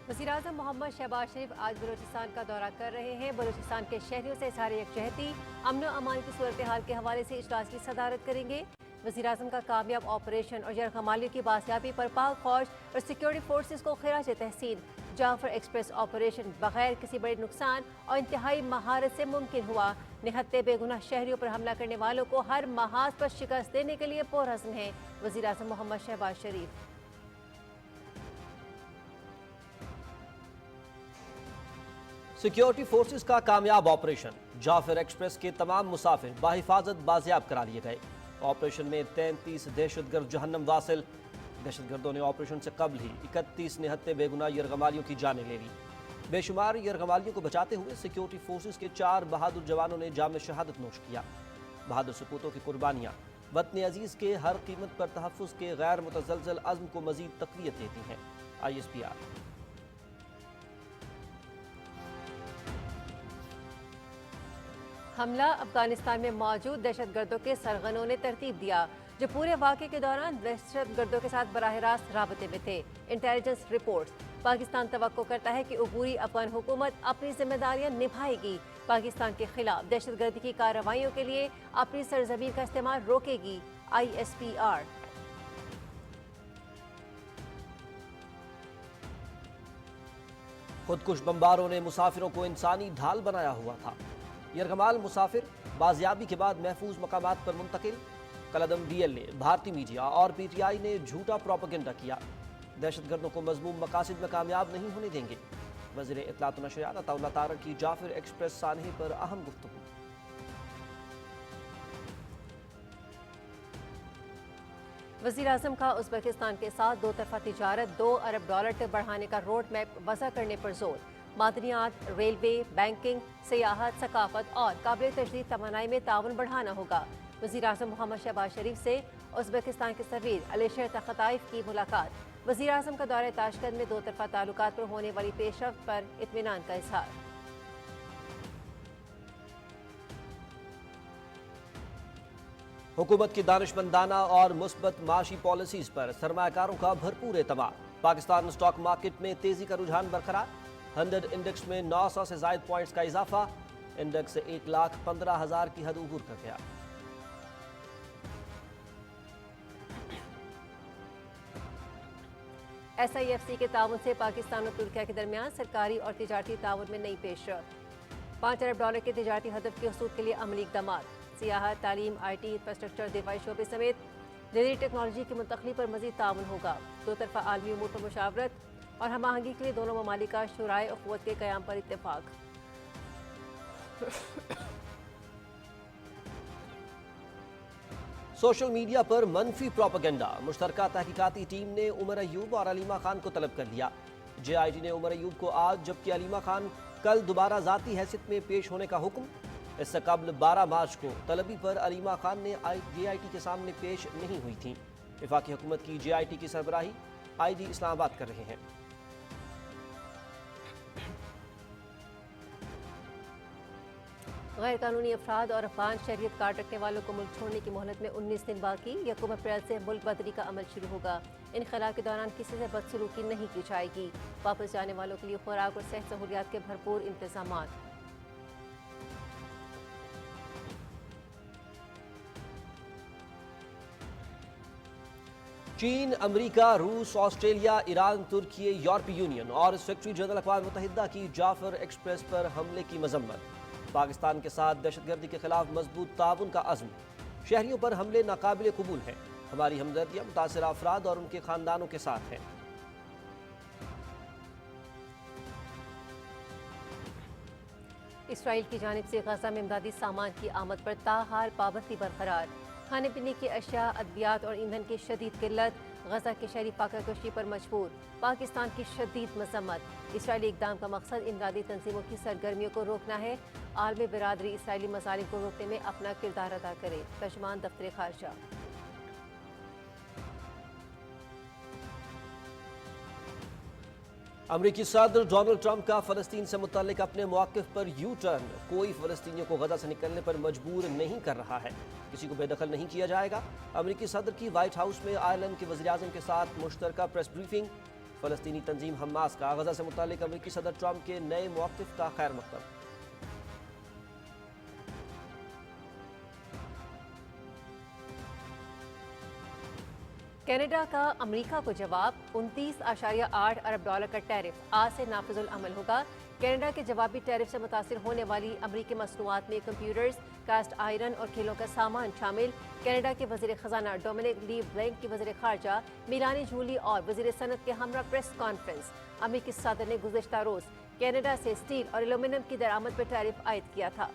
वज़ीर-ए-आज़म मोहम्मद शहबाज शरीफ आज बलूचिस्तान का दौरा कर रहे हैं। बलूचिस्तान के शहरियों से इज़हार यकजहती, अमन व अमान की सूरत हाल के हवाले से इजलास की सदारत करेंगे। वज़ीर-ए-आज़म का कामयाब ऑपरेशन और यरगमालियों की बासियाबी पर पाक फौज और सिक्योरिटी फोर्सेस को खिराज तहसीन। जाफर एक्सप्रेस ऑपरेशन बगैर किसी बड़े नुकसान और इंतहाई महारत से मुमकिन हुआ। निहत्ते बेगुनाह शहरियों पर हमला करने वालों को हर महाज पर शिकस्त देने के लिए पुरअज़्म है वज़ीर-ए-आज़म मोहम्मद शहबाज शरीफ। सिक्योरिटी फोर्सेस का कामयाब ऑपरेशन, जाफर एक्सप्रेस के तमाम मुसाफिर बाहिफाजत बाजियाब करा लिए गए। ऑपरेशन में 33 दहशतगर्द जहन्नम वासिल। दहशतगर्दों ने ऑपरेशन से कबल ही 31 निहत्ते बेगुनाह यरगमालियों की जानें ले ली। बेशुमार यरगमालियों को बचाते हुए सिक्योरिटी फोर्सेस के 4 बहादुर जवानों ने जाम शहादत नोश किया। बहादुर सपूतों की कुर्बानियाँ वतन अजीज के हर कीमत पर तहफ़्फ़ुज़ के गैर मुतज़लज़ल अज़्म को मज़ीद तक़वियत देती हैं। ISPR। हमला अफगानिस्तान में मौजूद दहशतगर्दों के सरगनों ने तरतीब दिया, जो पूरे वाक़े के दौरान दहशतगर्दों के साथ बराह रास्त राबते में थे। Intelligence reports. पाकिस्तान तवक्को करता है कि अबूरी अफगान हुकूमत अपनी जिम्मेदारियां निभाएगी, पाकिस्तान के खिलाफ दहशतगर्दी की कार्रवाइयों के लिए अपनी सरजमीन का इस्तेमाल रोकेगी। ISPR। खुदकुश बम्बारों ने मुसाफिरों को इंसानी ढाल बनाया हुआ था। यरगमाल मुसाफिर बाजियाबी के बाद महफूज मकामात पर मुंतकिल। कलदम DLA, भारतीय मीडिया और PTI ने झूठा प्रोपेगेंडा किया। दहशतगर्दों को मजमूम मकासद में कामयाब नहीं होने देंगे। वज़ीर इत्तलात व नशरियात अताउल्लाह तारक की जाफर एक्सप्रेस सानहे पर अहम गुफ्तगू। वज़ीर-ए-आज़म का उज़्बेकिस्तान के साथ दो तरफ़ा तिजारत $2 अरब तक बढ़ाने का रोड मैप वज़ा करने पर जोर। मादनियात, रेलवे, बैंकिंग, सियाहत, सकाफत और काबिल तजदीद तवानाई में ताउन बढ़ाना होगा। वज़ीर-ए-आज़म मोहम्मद शहबाज शरीफ से उज़्बेकिस्तान के सफ़ीर अलीशर तख़ताइफ की मुलाकात। वज़ीर-ए-आज़म का दौरे ताशकंद में दो तरफ़ा ताल्लुकात पर होने वाली पेशरफ्त पर इत्मीनान का इज़हार। हुकूमत की दानिशमंदाना और मुस्बत माशी पॉलिसीज पर सरमाकारों का भरपूर एतबार। पाकिस्तान स्टॉक मार्केट में तेजी का रुझान बरकरार। 100 इंडेक्स में 900 से ज़ायद पॉइंट्स का इजाफा। इंडेक्स 1,15,000 की हद उबूर कर गया। SIFC के ताउन से पाकिस्तान और तुर्किया के दरमियान सरकारी और तिजारती ताउन में नई पेशरफ्त। $5 अरब के तिजारती हदफ के हसूल के लिए अमली इक़दामात। सियाहत, तालीम, IT, इंफ्रास्ट्रक्चर, दिफाई शोबे समेत जदीद टेक्नोलॉजी की मुंतकली पर मज़ीद ताउन होगा। दो तरफ़ा आलमी उमूर पर मुशावरत और हम आहंगी के लिए दोनों ममालिक का शुराए अख़ुवत के क़याम पर इत्तेफाक। सोशल मीडिया पर मनफी प्रोपेगेंडा। मुश्तरका तहकीकाती टीम ने उमर अयूब और अलीमा खान को तलब कर लिया। JIT ने उमर अयूब को आज जबकि अलीमा खान कल दोबारा ज़ाती हैसियत में पेश होने का हुक्म। इससे कबल 12 मार्च को तलबी पर अलीमा खान ने JIT के सामने पेश नहीं हुई थी। वफाकी हुकूमत की JIT की सरबराही IG इस्लामाबाद कर रहे हैं। गैर कानूनी अफराद और अफगान शहरियत कार्ड रखने वालों को मुल्क छोड़ने की मोहलत में 19 दिन बाकी। 1 अप्रैल से मुल्क बदली का अमल शुरू होगा। इनखला के दौरान किसी से बदसलूकी नहीं की जाएगी। वापस जाने वालों के लिए खुराक और सेहत सहूलियात के भरपूर इंतजाम। चीन, अमेरिका, रूस, ऑस्ट्रेलिया, ईरान, तुर्की, यूरोपीय यूनियन और सेक्रेटरी जनरल अक़वाम मुत्तहिदा की जाफर एक्सप्रेस पर हमले की मजम्मत। पाकिस्तान के साथ दहशतगर्दी के खिलाफ मजबूत ताउन का अज़्म। शहरियों पर हमले नाकाबिल कबूल हैं। हमारी हमदर्दियाँ मुतासिर अफराद और उनके खानदानों के साथ हैं। इसराइल की जानिब से गजा में इमदादी सामान की आमद पर ताहाल पाबंदी बरकरार। खाने पीने की अशिया, अद्वियात और ईंधन की शदीद किल्लत। गजा के शहरी फाकाकशी पर मजबूर। पाकिस्तान की शदीद मजम्मत। इसराइली इकदाम का मकसद इमदादी तंजीमों की सरगर्मियों को रोकना है। आलमी बिरादरी इसराइली मसालिम को रोकने में अपना किरदार अदा करे। तर्जुमान दफ्तर खारजा। अमरीकी सदर डोनाल्ड ट्रंप का फ़लस्तीन से मुतल्लिक अपने मौक़िफ़ पर यू टर्न। कोई फ़लस्तीनियों को गजा से निकलने पर मजबूर नहीं कर रहा है। किसी को बेदखल नहीं किया जाएगा। अमरीकी सदर की वाइट हाउस में आयरलैंड के वज़ीर-ए-आज़म के साथ मुश्तरका प्रेस ब्रीफिंग। फ़लस्तीनी तंजीम हमास का गजा से मुतालिक अमेरिकी सदर ट्रंप के नए मौक़िफ़ का खैर मकदम। कनाडा का अमेरिका को जवाब, 29.8 अरब डॉलर का टैरिफ आज से नाफिजुल अमल होगा। कनाडा के जवाबी टैरिफ से मुतासिर होने वाली अमेरिकी मसनूआत में कंप्यूटर्स, कास्ट आयरन और खेलों का सामान शामिल। कनाडा के वजीर खजाना डोमिनिक ली ब्लैंक की वजीर खारजा मिलानी जूली और वजीर सनत के हमरा प्रेस कॉन्फ्रेंस। अमेरिकी सदर ने गुज़िश्ता रोज कनाडा से स्टील और एल्यूमिनियम की दरामद पर टैरिफ आयद किया था।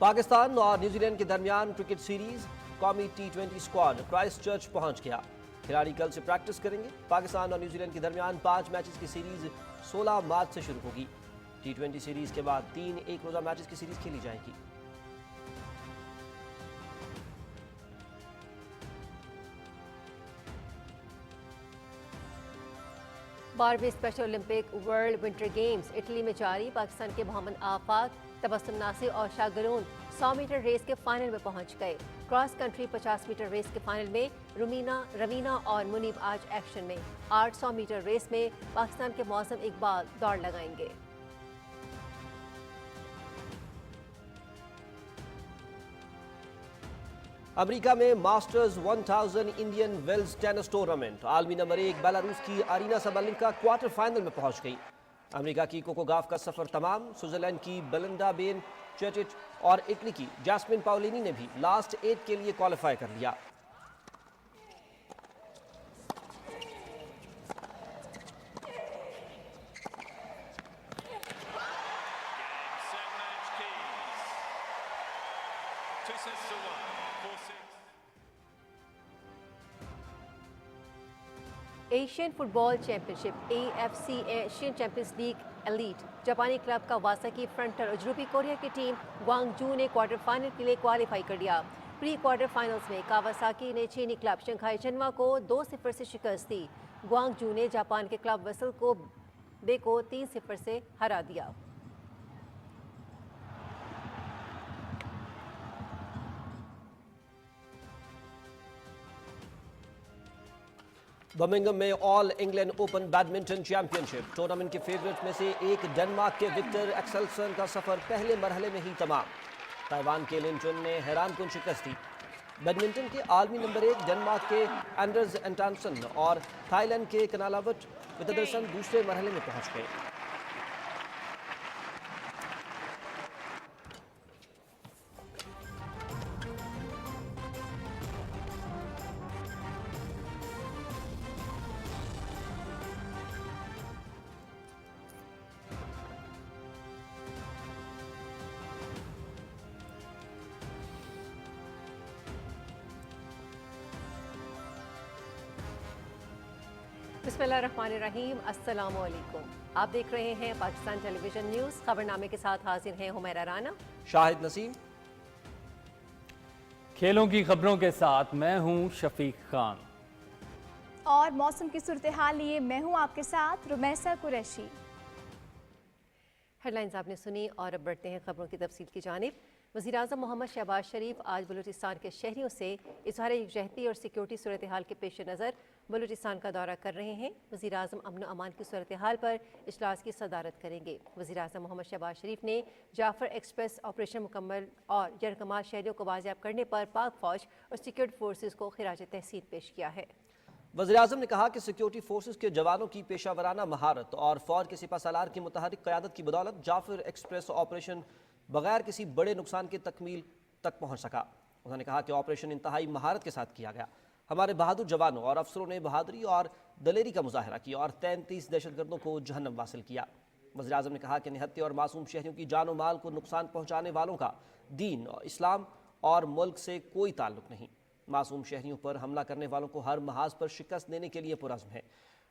पाकिस्तान और न्यूजीलैंड के दरमियान क्रिकेट सीरीज कौमी T20 स्क्वाड क्राइस्ट चर्च पहुंच गया। खिलाड़ी कल से प्रैक्टिस करेंगे। पाकिस्तान और न्यूजीलैंड के दरमियान 5 मैचेस की सीरीज 16 मार्च से शुरू होगी। T20 सीरीज के बाद 3 एक रोजा मैचेस की सीरीज खेली जाएगी। बारहवीं special Olympic world winter games Italy में जारी। पाकिस्तान के मोहम्मद आफाक, तबस्सुम नासिर और शागरून 100 मीटर रेस के फाइनल में पहुंच गए। क्रॉस कंट्री 50 मीटर रेस के फाइनल में रवीना और मुनीब आज एक्शन में। 800 मीटर रेस में पाकिस्तान के मौसम इकबाल दौड़ लगाएंगे। अमेरिका में masters 1000 Indian Wells tennis tournament आलमी नंबर 1 बेलारूस की अरीना सबलिंका क्वार्टर फाइनल में पहुंच गई। अमेरिका की कोको गाफ का सफर तमाम। स्विट्जरलैंड की बेलिंडा बेन चेटिच और इटली की जैस्मिन पाओलिनी ने भी लास्ट 8 के लिए क्वालिफाई कर लिया। Asian football championship AFC Asian champions league elite जापानी क्लब का वासाकी फ्रंटर और जनूबी कोरिया की टीम ग्वांगजू ने क्वार्टर फाइनल के लिए क्वालिफाई कर लिया। प्री क्वार्टर फाइनल्स में कावासाकी ने चीनी क्लब शंघाई शनवा को 2-0 से शिकस्त दी। ग्वांगजू ने जापान के क्लब वेसल को 3-0 से हरा दिया। बर्मिंघम में all England open badminton championship tournament के फेवरेट में से एक डेनमार्क के विक्टर एक्सेल्सन का सफर पहले मरहले में ही तमाम। ताइवान के लिन चुन ने हैरानकुन शिकस्त दी। बैडमिंटन के आलमी नंबर 1 डेनमार्क के एंडर्स एंटानसन और थाईलैंड के कनालावट वितदर्सन दूसरे मरहले में पहुंच गए। बिस्मिल्लाहिर्रहमानिर्रहीम, अस्सलामु अलैकुम। आप देख रहे हैं पाकिस्तान टेलीविजन न्यूज़। खबरनामे के साथ हाजिर हैं हुमैरा राना, शाहिद नसीम। खेलों की खबरों के साथ मैं हूं शफीक खान और मौसम की सूरत हाल लिए मैं हूं आपके साथ रुमैसा कुरैशी। हेडलाइंस आपने सुनी और अब बढ़ते हैं खबरों की तफसील की जानिब। वज़ीर-ए-आज़म मोहम्मद शहबाज शरीफ आज बलूचिस्तान के शहरियों से इज़हार यकजहती और सिक्योरिटी सूरत हाल के पेश नज़र बलूचिस्तान का दौरा कर रहे हैं। वज़ीर-ए-आज़म अमन अमान की सूरत हाल पर इजलास की सदारत करेंगे। वज़ीर-ए-आज़म मोहम्मद शहबाज शरीफ ने जाफर एक्सप्रेस ऑपरेशन मुकम्मल और यरकमाल शहरियों को बाजियाब करने पर पाक फ़ौज और सिक्योरिटी फोर्सेस को खिराज तहसीन पेश किया है। वज़ीर-ए-आज़म ने कहा कि सिक्योरिटी फोर्सेस के जवानों की पेशावराना महारत और फौज के सिपा सालार की मुतहरिक क़यादत की बदौलत जाफर एक्सप्रेस ऑपरेशन बगैर किसी बड़े नुकसान के तकमील तक पहुँच सका। उन्होंने कहा कि ऑपरेशन इंतहाई महारत के साथ किया गया। हमारे बहादुर जवानों और अफसरों ने बहादुरी और दलेरी का मुजाहरा किया और 33 दहशतगर्दों को जहन्नम वासिल किया। वज़ीर-ए-आज़म ने कहा कि निहत्थे और मासूम शहरियों की जान और माल को नुकसान पहुँचाने वालों का दीन, इस्लाम और मुल्क से कोई ताल्लुक नहीं। मासूम शहरियों पर हमला करने वालों को हर महाज पर शिकस्त देने के लिए पुरज़्म है।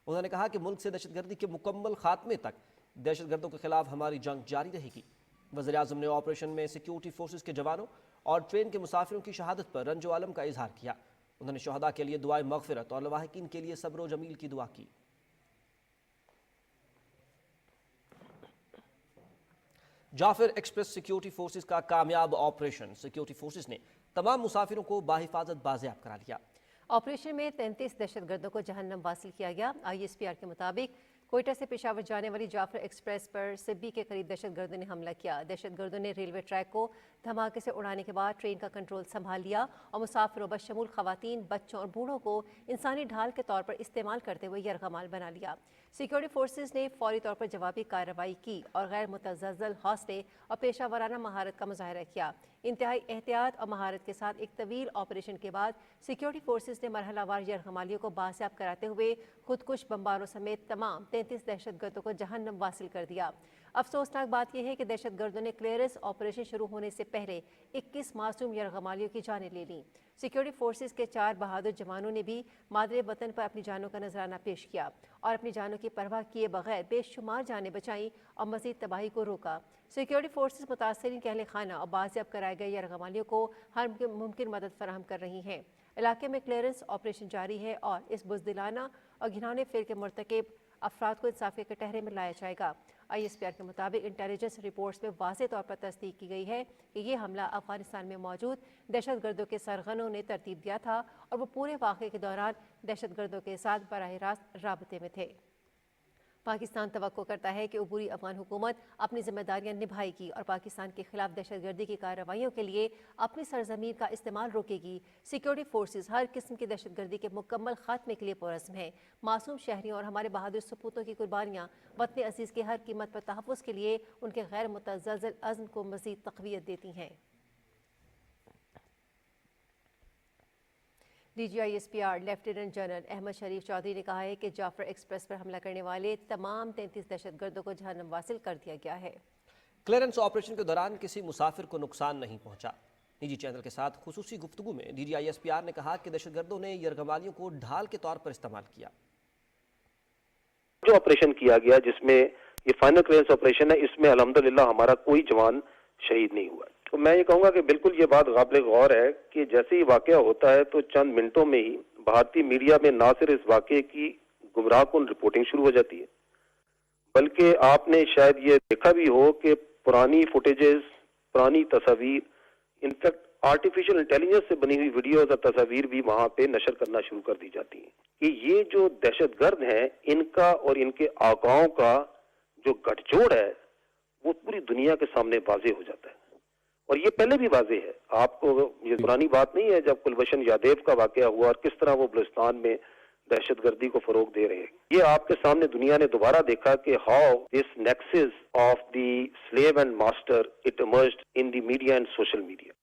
उन्होंने कहा कि मुल्क से दहशतगर्दी के मुकम्मल खात्मे तक दहशतगर्दों के खिलाफ हमारी जंग जारी रहेगी। वज़ीर-ए-आज़म ने ऑपरेशन में सिक्योरिटी फोर्सेस के जवानों और ट्रेन के मुसाफिरों की शहादत पर रंजो आलम का इजहार किया। उन्होंने शहदा के लिए दुआए मग़फ़िरत और लवाहिकीन के लिए सब्र व जमील की दुआ की। जाफिर एक्सप्रेस सिक्योरिटी फोर्सेज का कामयाब ऑपरेशन। सिक्योरिटी फोर्सेज ने तमाम मुसाफिरों को बाहिफाजत बाजियाब करा लिया। ऑपरेशन में 33 दहशतगर्दों को जहन्नम वासिल किया गया। ISPR के मुताबिक कोयटा से पेशावर जाने वाली जाफर एक्सप्रेस पर सिब्बी के करीब दहशतगर्दों ने हमला किया। दहशतगर्दों ने रेलवे ट्रैक को धमाके से उड़ाने के बाद ट्रेन का कंट्रोल संभाल लिया और मुसाफिरों बशमूल खवातीन, बच्चों और बूढ़ों को इंसानी ढाल के तौर पर इस्तेमाल करते हुए यरगमाल बना लिया। सिक्योरिटी फोर्सेज ने फौरी तौर पर जवाबी कार्रवाई की और गैर मुतज़्ज़ल हौसले और पेशा महारत का मुजाहरा किया। इंतहाई एहतियात और महारत के साथ एक तवील ऑपरेशन के बाद सिक्योरिटी फोर्सेज ने मरहलावार यरगमालियों को बासियाब कराते हुए खुदकुश बम्बारों समेत तमाम 33 दहशतगर्दों को जहन्नम वासिल कर दिया। अफसोसनाक बात यह है कि दहशतगर्दों ने क्लियरेंस ऑपरेशन शुरू होने से पहले 21 मासूम यरगमालियों की जानें ले लीं। सिक्योरिटी फोर्सेज के 4 बहादुर जवानों ने भी मादरे वतन पर अपनी जानों का नजराना पेश किया और अपनी जानों की परवाह किए बगैर बेशुमार जानें बचाईं और मजीद तबाही को रोका। सिक्योरिटी फोर्सेज मुतासरीन के अहले खाना और बाजियाब कराए गए यरगमालियों को हर मुमकिन मदद फराहम कर रही हैं। इलाके में क्लियरेंस ऑपरेशन जारी है और इस बुज़दिलाना और घिनौने फेल के मुर्तकिब अफराद को इंसाफ के कटहरे में लाया जाएगा। ISPR के मुताबिक इंटेलिजेंस रिपोर्ट्स में वाज़ेह तौर पर तस्दीक की गई है कि ये हमला अफगानिस्तान में मौजूद दहशतगर्दों के सरगनों ने तरतीब दिया था और वो पूरे वाक़े के दौरान दहशतगर्दों के साथ बराह रास्त राबते में थे। पाकिस्तान तवक्को करता है कि अबूरी अफगान हुकूमत अपनी जिम्मेदारियां निभाएगी और पाकिस्तान के खिलाफ दहशतगर्दी की कार्रवाइयों के लिए अपनी सरजमीन का इस्तेमाल रोकेगी। सिक्योरिटी फोर्सेज हर किस्म की दहशतगर्दी के मुकम्मल खात्मे के लिए पुरज़्म हैं। मासूम शहरियों और हमारे बहादुर सपूतों की कुर्बानियाँ वतन अजीज़ की हर कीमत पर तहफ़्फ़ुज़ के लिए उनके गैर मुतज़्ज़ल अज़्म को मज़ीद तक़वियत देती हैं। DG ISPR lieutenant general Ahmed Sharif Chaudhry ने कहा है कि जाफर एक्सप्रेस पर हमला करने वाले तमाम 33 दहशतगर्दों को जहन्नम वासिल कर दिया गया है। क्लियरेंस ऑपरेशन के दौरान किसी मुसाफिर को नुकसान नहीं पहुंचा। निजी चैनल के साथ खुसूसी गुफ्तगू में DG ISPR ने कहा कि दहशतगर्दों ने यरगमालियों को ढाल के तौर पर इस्तेमाल किया। जो ऑपरेशन किया गया जिसमें ये फाइनल क्लियरेंस ऑपरेशन है, इसमें अल्हम्दुलिल्लाह हमारा कोई जवान शहीद नहीं हुआ। तो मैं ये कहूँगा कि बिल्कुल ये बात काबिल गौर है कि जैसे ही वाकया होता है तो चंद मिनटों में ही भारतीय मीडिया में ना सिर्फ इस वाकये की गुमराहकुन रिपोर्टिंग शुरू हो जाती है, बल्कि आपने शायद ये देखा भी हो कि पुरानी फुटेजेस, पुरानी तस्वीर, इनफैक्ट आर्टिफिशियल इंटेलिजेंस से बनी हुई वीडियोज और तस्वीर भी वहां पे नशर करना शुरू कर दी जाती हैं कि ये जो दहशतगर्द हैं, इनका और इनके आकाओं का जो गठजोड़ है वो पूरी दुनिया के सामने वाज़ेह हो जाता है। और ये पहले भी वाज़ेह है, आपको ये पुरानी बात नहीं है जब कुलभूषण यादव का वाकया हुआ और किस तरह वो बलूचिस्तान में दहशतगर्दी को फरोग दे रहे हैं। ये आपके सामने दुनिया ने दोबारा देखा कि how this nexus of the slave and master it emerged in the media and social media.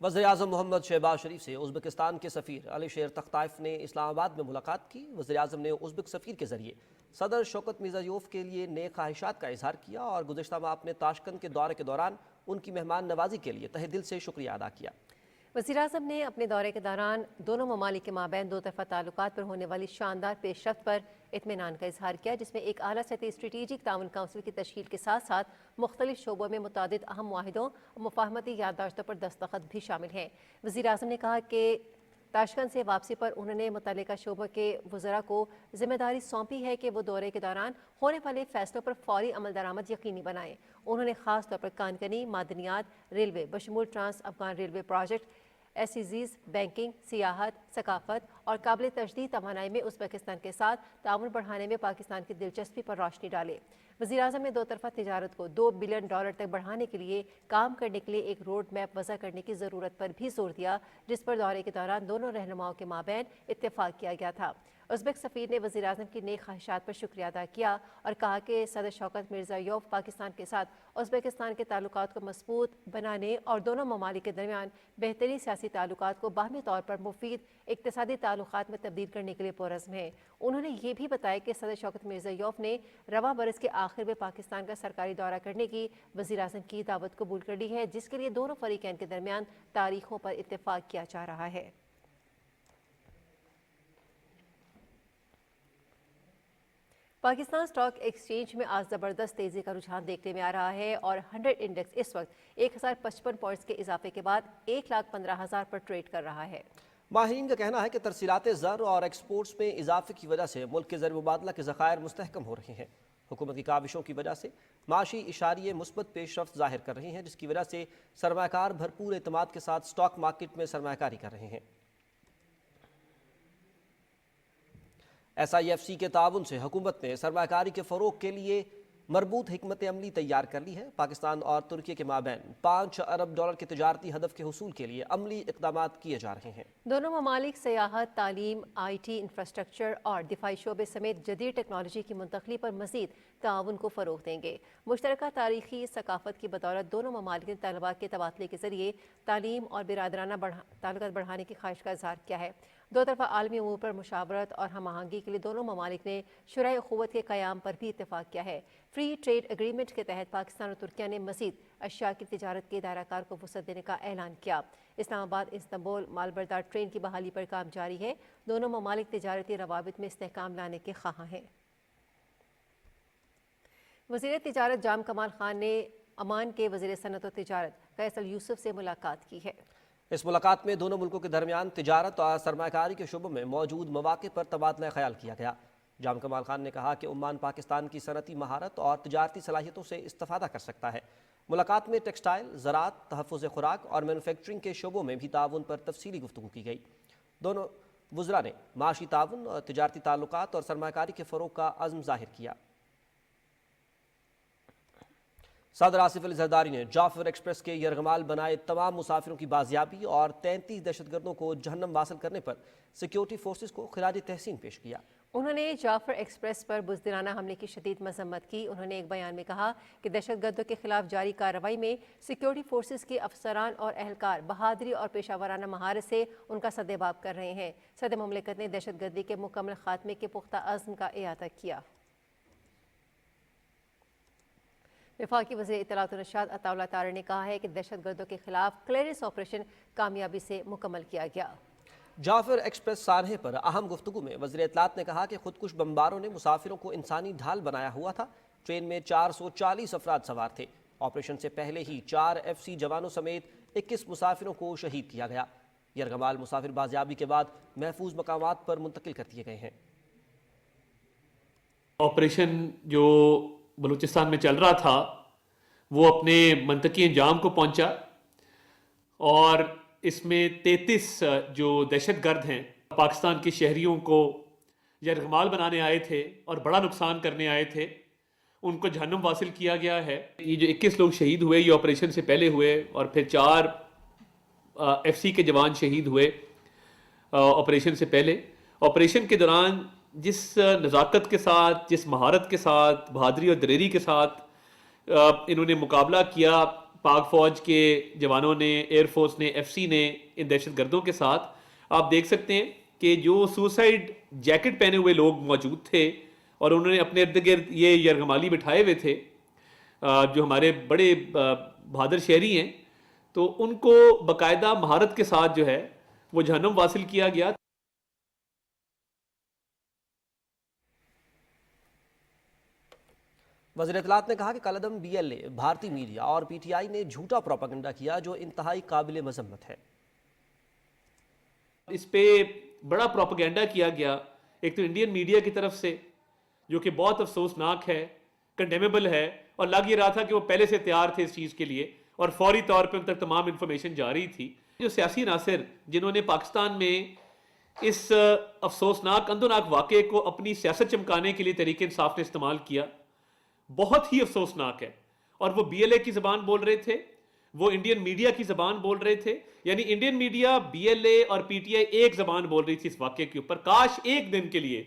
वज़ीर-ए-आज़म मोहम्मद शहबाज शरीफ से उज़्बेकिस्तान के सफ़ीर अली शेर तख्ताइफ ने इस्लामाबाद में मुलाकात की। वज़ीर-ए-आज़म ने उज़्बेक सफ़ीर के ज़रिए सदर शौकत मिर्ज़ायोव के लिए नेक ख्वाहिशात का इजहार किया और गुज़िश्ता माह अपने ताशकंद के दौरे के दौरान उनकी मेहमान नवाजी के लिए तहे दिल से शुक्रिया अदा किया। वज़ीर-ए-आज़म ने अपने दौरे के दौरान दोनों ममालिक के माबैन दो तरफ़ा ताल्लुकात पर होने वाली शानदार पेशरफ्त पर इत्मीनान का इजहार किया, जिसमें एक आला सतही स्ट्रेटेजिक ताउन काउंसिल की तश्कील के साथ साथ मुख्तलिफ शोबों में मुतादिद अहम मुआहिदों और मुफाहमती याददाश्तों पर दस्तखत भी शामिल हैं। वज़ीर-ए-आज़म ने कहा कि ताशकंद से वापसी पर उन्होंने मुतल्लिका शोबों के वज़रा को जिम्मेदारी सौंपी है कि वो दौरे के दौरान होने वाले फैसलों पर फौरी अमल दरामद यकीनी बनाएं। उन्होंने खास तौर पर कानकनी, मादनियात, रेलवे बशमूल trans Afghan railway project, SEZs, banking, सियाहत, सकाफत और काबिल तजदीद तवानाई में उज़्बेकिस्तान के साथ ताउन बढ़ाने में पाकिस्तान की दिलचस्पी पर रोशनी डाले। वज़ीर-ए-आज़म ने दो तरफ़ा तिजारत को $2 बिलियन तक बढ़ाने के लिए काम करने के लिए एक रोड मैप वज़ा करने की ज़रूरत पर भी जोर दिया, जिस पर दौरे के दौरान दोनों रहनुमाओं के माबैन इत्तेफाक किया गया था। उज़्बेक सफ़ीर ने वज़ीर-ए-आज़म की नेक ख्वाहिशात पर शुक्रिया अदा किया और कहा कि सदर शौकत मिर्ज़ायोव पाकिस्तान के साथ उज़्बेकिस्तान के ताल्लुकात को मज़बूत बनाने और दोनों ममालिक के दरमियान बेहतरीन सियासी ताल्लुकात को बाहमी तौर पर मुफीद इक़्तिसादी ताल्लुकात में तब्दील करने के लिए पुरज़्म है। उन्होंने ये भी बताया कि सदर शौकत मिर्ज़ायोव ने रवा बरस के आखिर में पाकिस्तान का सरकारी दौरा करने की वज़ीर-ए-आज़म की दावत कबूल कर ली है, जिसके लिए दोनों फ़रीक़ैन के दरमियान तारीखों पर इत्तेफाक किया जा रहा है। पाकिस्तान स्टॉक एक्सचेंज में आज ज़बरदस्त तेज़ी का रुझान देखने में आ रहा है और 100 इंडेक्स इस वक्त 1055 पॉइंट्स के इजाफे के बाद 1,15,000 पर ट्रेड कर रहा है। माहिरीन का कहना है कि तरसीलात ज़र और एक्सपोर्ट्स में इजाफे की वजह से मुल्क के ज़र मुबादला के ज़खायर मुस्तहकम हो रहे हैं। हुकूमत की काविशों की वजह से माशी इशारिये मुस्बत पेशरफ्त जाहिर कर रही हैं, जिसकी वजह से सरमाकार भरपूर एतमाद के साथ स्टॉक मार्केट में सरमाकारी कर रहे हैं। SIFC के ताउन से हुकूमत ने सरमाकारी के फ़रोग के लिए मरबूत हिकमत अमली तैयार कर ली है। पाकिस्तान और तुर्की के माबैन $5 अरब के तजारती हदफ के हुसूल के लिए अमली इक़दाम किए जा रहे हैं। दोनों ममालिक सयाहत, तालीम, IT, इंफ्रास्ट्रक्चर और दिफाई शोबे समेत जदीद टेक्नोलॉजी की मुंतकली पर मज़ीद ताउन को फ़रोग देंगे। मुश्तरका तारीखी सकाफत की बदौलत दोनों ममालिक ने तलबा के तबादले के ज़रिए तालीम और बिरादराना ताल्लुकात बढ़ाने की ख्वाहिश का इज़हार किया है। दो तरफा आलमी अमूर पर मुशावरत और हम आहंगी के लिए दोनों ममालिक ने शुराए अखुवत के क़याम पर भी इत्तेफाक किया है। फ्री ट्रेड एग्रीमेंट के तहत पाकिस्तान और तुर्किया ने मज़ीद अशिया की तिजारत के दायराकार को वसअत देने का ऐलान किया। इस्लामाबाद इस्तांबुल मालबरदार ट्रेन की बहाली पर काम जारी है। दोनों ममालिक तिजारती रवाबित में इस्तेहकाम लाने के ख्वाह हैं। वज़ीर तिजारत जाम कमाल खान ने अमान के वज़ीर सनअत और तिजारत फैसल यूसुफ से मुलाकात की है। इस मुलाकात में दोनों मुल्कों के दरमियान तिजारत और सरमाकारी के शुबों में मौजूद मौक़े पर तबादला ख्याल किया गया। जाम कमाल खान ने कहा कि ओमान पाकिस्तान की सनती महारत और तिजारती सलाहियतों से इस्तिफ़ादा कर सकता है। मुलाकात में टेक्सटाइल, ज़राअत, तहफ़्फ़ुज़ खुराक और मैनुफैक्चरिंग के शुबों में भी ताउन पर तफसीली गुफ्तगू की गई। दोनों वज़रा ने माशी ताउन और तिजारती ताल्लुकात और सरमाकारी के फ़रोग़ का अज़्म ज़ाहिर किया। सदर आसिफ अली जरदारी ने जाफर एक्सप्रेस के यरगमाल बनाए तमाम मुसाफिरों की बाजियाबी और 33 दहशतगर्दों को जहन्नम वासिल करने पर सिक्योरिटी फोर्सेस को खिराज तहसीन पेश किया। उन्होंने जाफर एक्सप्रेस पर बुज़दिलाना हमले की शदीद मजम्मत की। उन्होंने एक बयान में कहा कि दहशतगर्दों के खिलाफ जारी कार्रवाई में सिक्योरिटी फोर्सेस के अफसरान और एहलकार बहादुरी और पेशावराना महारत से उनका सदेबाब कर रहे हैं। सदर मुमलिकत ने दहशतगर्दी के मुकम्मल खात्मे के पुख्ता अज़्म का इयादा किया। वफाकी वज़ीर इत्तलात और इरशाद अताउल्लाह तारा ने कहा है कि दहशतगर्दों के खिलाफ क्लियरेंस ऑपरेशन कामयाबी से मुकम्मल किया गया। जाफर एक्सप्रेस सानहे पर अहम गुफ्तगू में वज़ीर इत्तलात ने कहा कि खुदकुश बमबारों ने मुसाफिरों को इंसानी ढाल बनाया हुआ था। ट्रेन में 440 अफराद सवार थे। ऑपरेशन से पहले ही 4 FC जवानों समेत 21 मुसाफिरों को शहीद किया गया। यरगमाल मुसाफिर बाजियाबी के बाद महफूज मकामात पर मुंतकिल कर दिए गए हैं। ऑपरेशन जो बलूचिस्तान में चल रहा था वो अपने मंतकी अंजाम को पहुंचा और इसमें 33 जो दहशतगर्द हैं पाकिस्तान के शहरियों को यरगमाल बनाने आए थे और बड़ा नुकसान करने आए थे, उनको जहन्नम वासिल किया गया है। ये जो 21 लोग शहीद हुए ये ऑपरेशन से पहले हुए और फिर 4 FC के जवान शहीद हुए ऑपरेशन से पहले। ऑपरेशन के दौरान जिस नज़ाकत के साथ, जिस महारत के साथ, बहादुरी और दलेरी के साथ इन्होंने मुकाबला किया, पाक फ़ौज के जवानों ने, एयरफोर्स ने, FC ने इन दहशतगर्दों के साथ, आप देख सकते हैं कि जो सुसाइड जैकेट पहने हुए लोग मौजूद थे और उन्होंने अपने इर्द गिर्द ये यरगमाली बिठाए हुए थे जो हमारे बड़े बहादुर शहरी हैं, तो उनको बाकायदा महारत के साथ जो है वो जहन्नम वासिल किया गया। वज़ीर इत्तलात ने कहा कि कलअदम BLA, भारतीय मीडिया और PTI ने झूठा प्रोपेगेंडा किया जो इंतहाई काबिल मजम्मत है। इस पे बड़ा प्रोपेगेंडा किया गया, एक तो इंडियन मीडिया की तरफ से, जो कि बहुत अफसोसनाक है, कंडेमेबल है, और लग ये रहा था कि वो पहले से तैयार थे इस चीज़ के लिए और फौरी तौर पे उन तक तमाम इन्फॉर्मेशन जा रही थी। जो सियासी नासिर जिन्होंने पाकिस्तान में इस अफसोसनाक अंदोनाक वाक़े को अपनी सियासत चमकाने के लिए तरीके इंसाफ ने इस्तेमाल किया, बहुत ही अफसोसनाक है। और वो BLA की ज़बान बोल रहे थे, वो इंडियन मीडिया की ज़बान बोल रहे थे, यानी इंडियन मीडिया, BLA और PTI एक ज़बान बोल रही थी इस वाक़े के ऊपर। काश एक दिन के लिए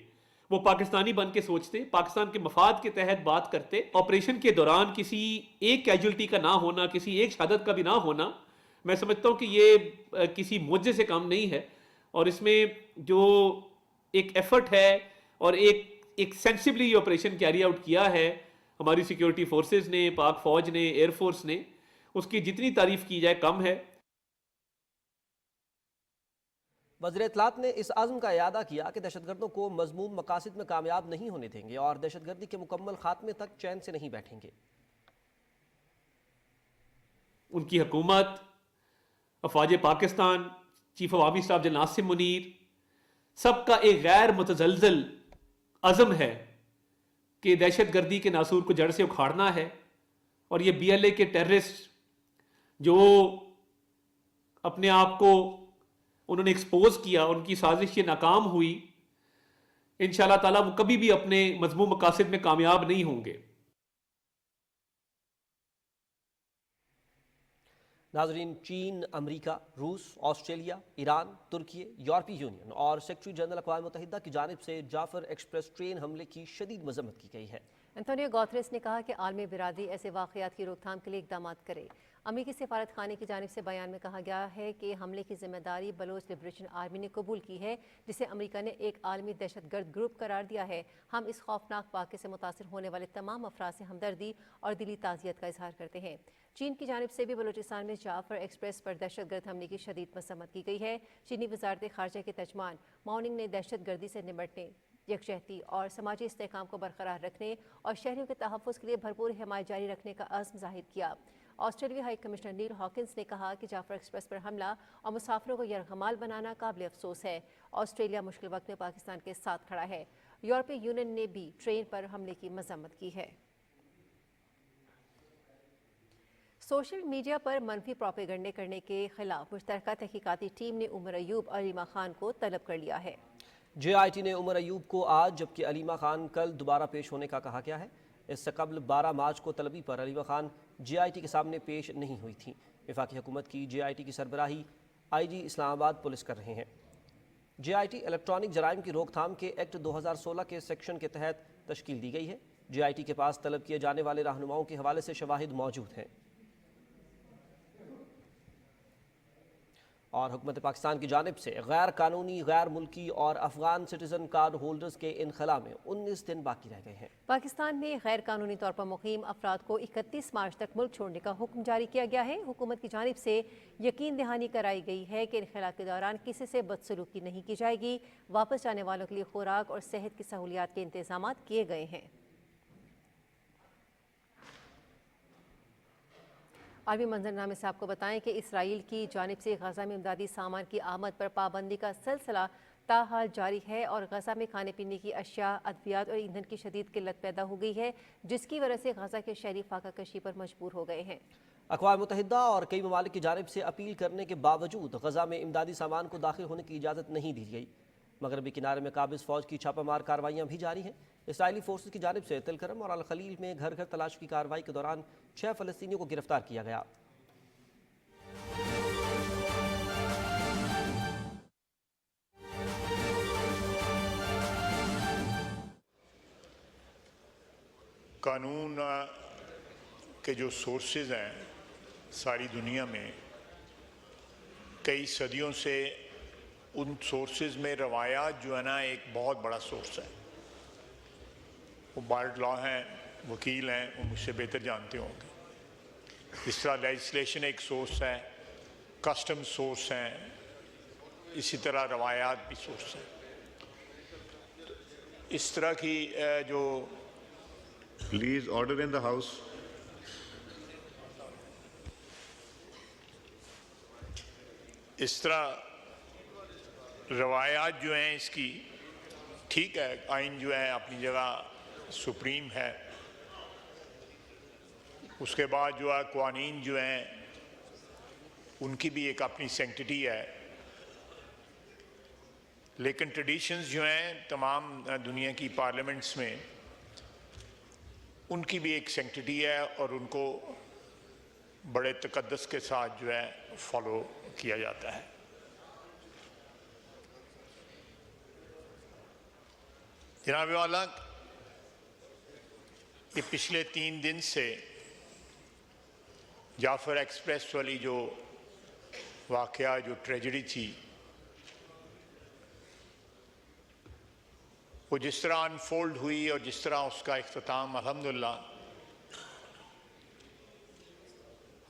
वो पाकिस्तानी बन के सोचते, पाकिस्तान के मफाद के तहत बात करते। ऑपरेशन के दौरान किसी एक कैजुअल्टी का ना होना, किसी एक शहादत का भी ना होना, मैं समझता हूँ कि ये किसी मुआवजे से कम नहीं है। और इसमें जो एक एफर्ट है और एक सेंसिबली ये ऑपरेशन कैरी आउट किया है हमारी सिक्योरिटी फोर्सेस ने, पाक फौज ने, एयरफोर्स ने, उसकी जितनी तारीफ की जाए कम है। वज़ीर इत्तलात ने इस आज़म का इयादा किया कि दहशतगर्दों को मज़मूम मकासद में कामयाब नहीं होने देंगे और दहशतगर्दी के मुकम्मल खात्मे तक चैन से नहीं बैठेंगे। उनकी हुकूमत, अफवाज पाकिस्तान, चीफ अवामी स्टाफ जनरल नासिम मुनीर, सबका एक गैर मुतज़लज़ल अज़म है कि दहशतगर्दी के नासूर को जड़ से उखाड़ना है और ये BLA के टेररिस्ट जो अपने आप को उन्होंने एक्सपोज किया, उनकी साजिश ये नाकाम हुई, इंशाल्लाह ताला वो कभी भी अपने मजमूम मकासद में कामयाब नहीं होंगे। नाजरीन, चीन, अमेरिका, रूस, ऑस्ट्रेलिया, ईरान, तुर्की, यूरोपीय यूनियन और सेक्रेटरी जनरल अक़वाम मुत्तहिदा की जानिब से जाफर एक्सप्रेस ट्रेन हमले की शदीद मजम्मत की गई है। एंटोनियो गुतेरेस ने कहा कि आलमी बिरादरी ऐसे वाक़यात की रोकथाम के लिए इक़दाम करे। अमेरिकी सफारत खाने की जानिब से बयान में कहा गया है कि हमले की जिम्मेदारी बलोच लिबरेशन आर्मी ने कबूल की है, जिसे अमेरिका ने एक आलमी दहशतगर्द ग्रुप करार दिया है। हम इस खौफनाक वाक़े से मुतासर होने वाले तमाम अफराद से हमदर्दी और दिली ताज़ियत का इजहार करते हैं। चीन की जानिब से भी बलूचिस्तान में जाफर एक्सप्रेस पर दहशतगर्द हमले की शदीद मसम्मत की गई है। चीनी वजारत खारजा के तर्जमान माओनिंग ने दहशतगर्दी से निपटने, यकजहती और समाजी इस्तेहकाम को बरकरार रखने और शहरियों के तहफ़्फ़ुज़ के लिए भरपूर हिमायत जारी रखने का अज़्म ज़ाहिर किया। ऑस्ट्रेलियाई हाई कमिश्नर नील हॉकिंस ने कहा कि जाफर एक्सप्रेस पर हमला और मुसाफिरों को यरगमाल बनाना काबिल अफसोस है। ऑस्ट्रेलिया मुश्किल वक्त में पाकिस्तान के साथ खड़ा है। यूरोपीय यूनियन ने भी ट्रेन पर हमले की मजम्मत की है। सोशल मीडिया पर मनफी प्रोपेगंडे करने के खिलाफ मुश्तरका तहकीकाती टीम ने उमर अयूब और अलीमा खान को तलब कर लिया है। JIT ने उमर अयूब को आज जबकि अलीमा खान कल दोबारा पेश होने का कहा गया है। इससे कबल 12 मार्च को तलबी पर अलीमा खान JIT के सामने पेश नहीं हुई थी। वफाकी हुकूमत की JIT की सरबराही IG इस्लामाबाद पुलिस कर रहे हैं। JIT इलेक्ट्रॉनिक जराइम की रोकथाम के एक्ट 2016 के सेक्शन के तहत तश्कील दी गई है। JIT के पास तलब किए जाने वाले रहनुमाओं के हवाले से शवाहिद मौजूद हैं। और हुकूमत पाकिस्तान की जानिब से गैर कानूनी, गैर मुल्की और अफगान सिटीजन कार्ड होल्डर्स के इनखला में 19 दिन बाकी रह गए हैं। पाकिस्तान में गैर कानूनी तौर पर मुकीम अफराद को 31 मार्च तक मुल्क छोड़ने का हुक्म जारी किया गया है। हुकूमत की जानिब से यकीन दहानी कराई गई है कि इनखला के दौरान किसी से बदसलूकी नहीं की जाएगी। वापस जाने वालों के लिए खुराक और सेहत की सहूलियात के इंतजाम किए गए हैं। आलमी मंजरनामे से आपको बताएं कि इसराइल की जानिब से गजा में इमदादी सामान की आमद पर पाबंदी का सिलसिला ताहाल जारी है और गजा में खाने पीने की अशिया, अद्वियात और ईंधन की शदीद किल्लत पैदा हो गई है, जिसकी वजह से गजा के शहरी फाका कशी पर मजबूर हो गए हैं। अक़वाम मुत्तहिदा और कई ममालिक की जानिब से अपील करने के बावजूद गजा में इमदादी सामान को दाखिल होने की इजाज़त नहीं दी गई। मगरबी किनारे में काबिज़ फ़ौज की छापामार कार्रवाइयाँ भी जारी हैं। इसराइली फोर्सेस की जानिब से तिलकरम और अल खलील में घर घर तलाश की कार्रवाई के दौरान 6 फ़लस्तीनियों को गिरफ्तार किया गया। कानून के जो सोर्सेज हैं सारी दुनिया में, कई सदियों से उन सोर्सेज में रवायात जो है ना एक बहुत बड़ा सोर्स है। वो बार्ड लॉ हैं, वकील हैं, वो मुझसे बेहतर जानते होंगे। इस तरह लेजिस्लेशन एक सोर्स है, कस्टम सोर्स हैं, इसी तरह रवायात भी सोर्स हैं। इस तरह की जो please order in the house. इस तरह रवायात जो हैं इसकी, ठीक है, आइन जो है अपनी जगह सुप्रीम है, उसके बाद जो है क़वानीन जो हैं उनकी भी एक अपनी सेंक्टिटी है, लेकिन ट्रेडिशंस जो हैं तमाम दुनिया की पार्लियामेंट्स में उनकी भी एक सेंक्टिटी है और उनको बड़े तकद्दस के साथ जो है फॉलो किया जाता है। जनाब वाला, ये पिछले 3 दिन से जाफर एक्सप्रेस वाली जो वाक़या, जो ट्रेजेडी थी, वो जिस तरह अनफोल्ड हुई और जिस तरह उसका इख्तिताम अल्हम्दुलिल्लाह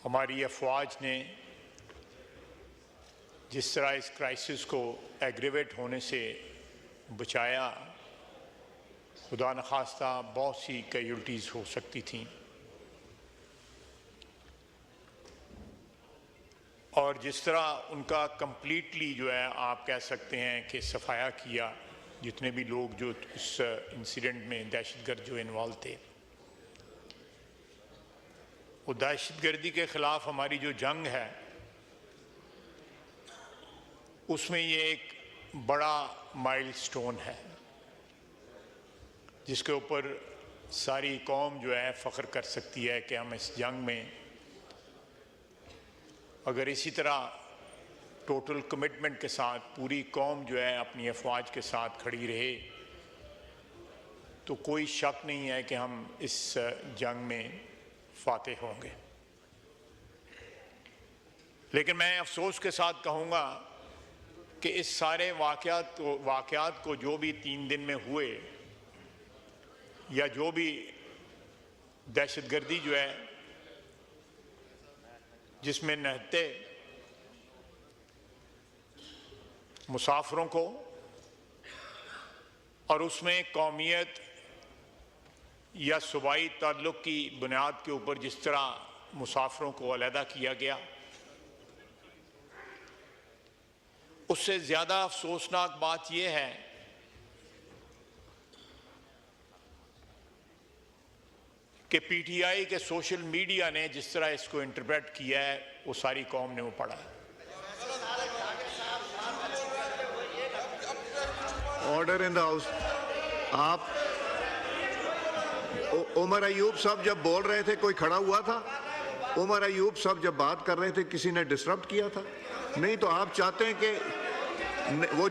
हमारी अफवाज ने जिस तरह इस क्राइसिस को एग्रेवेट होने से बचाया, खुदा न खास्ता बहुत सी कैजुअल्टीज़ हो सकती थीं, और जिस तरह उनका कंप्लीटली जो है आप कह सकते हैं कि सफाया किया जितने भी लोग जो इस इंसिडेंट में दहशतगर्द जो इन्वॉल्व थे, वो दहशतगर्दी के ख़िलाफ़ हमारी जो जंग है उसमें ये एक बड़ा माइलस्टोन है जिसके ऊपर सारी कौम जो है फ़ख्र कर सकती है कि हम इस जंग में अगर इसी तरह टोटल कमिटमेंट के साथ पूरी कौम जो है अपनी अफवाज के साथ खड़ी रहे तो कोई शक नहीं है कि हम इस जंग में फातेह होंगे। लेकिन मैं अफसोस के साथ कहूँगा कि इस सारे वाक़यात को जो भी 3 दिन में हुए या जो भी दहशतगर्दी जो है जिसमें निहत्ते मुसाफिरों को और उसमें कौमियत या सूबाई ताल्लुक़ की बुनियाद के ऊपर जिस तरह मुसाफिरों को अलहदा किया गया, उससे ज़्यादा अफसोसनाक बात यह है कि पीटीआई के सोशल मीडिया ने जिस तरह इसको इंटरप्रेट किया है वो सारी कौम ने वो पढ़ा है। Order in the house. आप उमर अयूब साहब जब बोल रहे थे कोई खड़ा हुआ था? उमर अयूब साहब जब बात कर रहे थे किसी ने डिस्टर्ब किया था? नहीं। तो आप चाहते हैं कि वो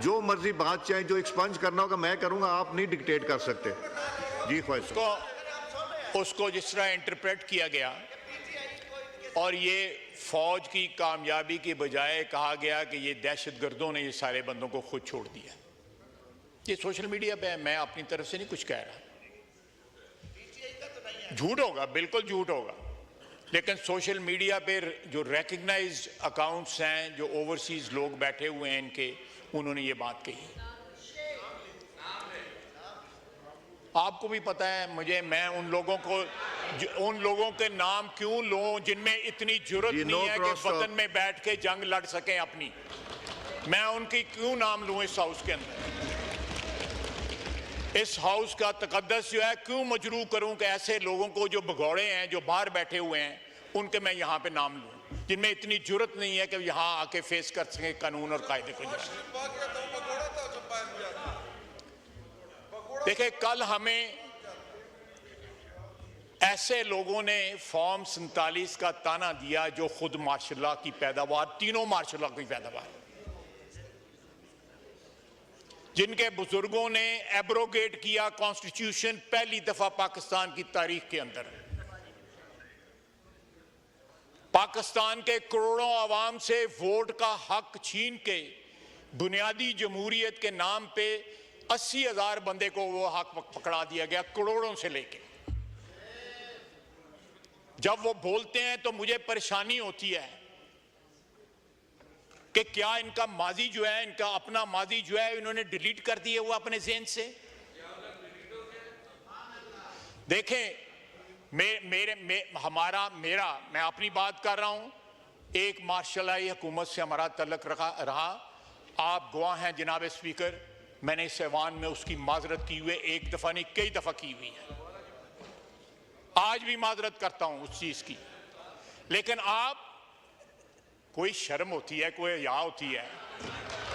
जो मर्जी बात चाहे, जो एक्सपंज करना होगा मैं करूंगा, आप नहीं डिक्टेट कर सकते। जी ख्वाहिश। उसको जिस तरह इंटरप्रेट किया गया और ये फौज की कामयाबी के बजाय कहा गया कि ये दहशतगर्दों ने ये सारे बंदों को खुद छोड़ दिया, ये सोशल मीडिया पे है। मैं अपनी तरफ से नहीं कुछ कह रहा, झूठ होगा, बिल्कुल झूठ होगा। लेकिन सोशल मीडिया पे जो रिकग्नाइज्ड अकाउंट्स हैं, जो ओवरसीज लोग बैठे हुए हैं इनके, उन्होंने ये बात कही। आपको भी पता है, मैं उन लोगों के नाम क्यों लूं जिनमें इतनी जुर्रत नहीं है कि वतन में बैठ के जंग लड़ सकें अपनी। मैं उनकी क्यों नाम लूं इस हाउस के अंदर? इस हाउस का तकद्दस जो है क्यों मजरूह करूं कि ऐसे लोगों को जो भगौड़े हैं, जो बाहर बैठे हुए हैं, उनके मैं यहाँ पे नाम लूं जिनमें इतनी जुर्रत नहीं है कि यहाँ आके फेस कर सके कानून और कायदे को। देखिए, कल हमें ऐसे लोगों ने फॉर्म 47 का ताना दिया जो खुद माशाल्लाह की पैदावार, तीनों माशाल्लाह की पैदावार, जिनके बुजुर्गों ने एब्रोगेट किया कॉन्स्टिट्यूशन पहली दफा पाकिस्तान की तारीख के अंदर। पाकिस्तान के करोड़ों आवाम से वोट का हक छीन के बुनियादी जमहूरियत के नाम पे 80,000 बंदे को वो हक पकड़ा दिया गया, करोड़ों से लेके। जब वो बोलते हैं तो मुझे परेशानी होती है कि क्या इनका माजी जो है, इनका अपना माजी जो है, इन्होंने डिलीट कर दिए हुआ अपने ज़हन से। देखें, मैं अपनी बात कर रहा हूं। एक मार्शलाई हुकूमत से हमारा तल्लुक रहा। आप गवाह हैं जनाब स्पीकर, मैंने इस ऐवान में उसकी माजरत की हुई, एक दफा नहीं कई दफा की हुई है। आज भी माजरत करता हूं उस चीज की। लेकिन आप, कोई शर्म होती है, कोई हया होती है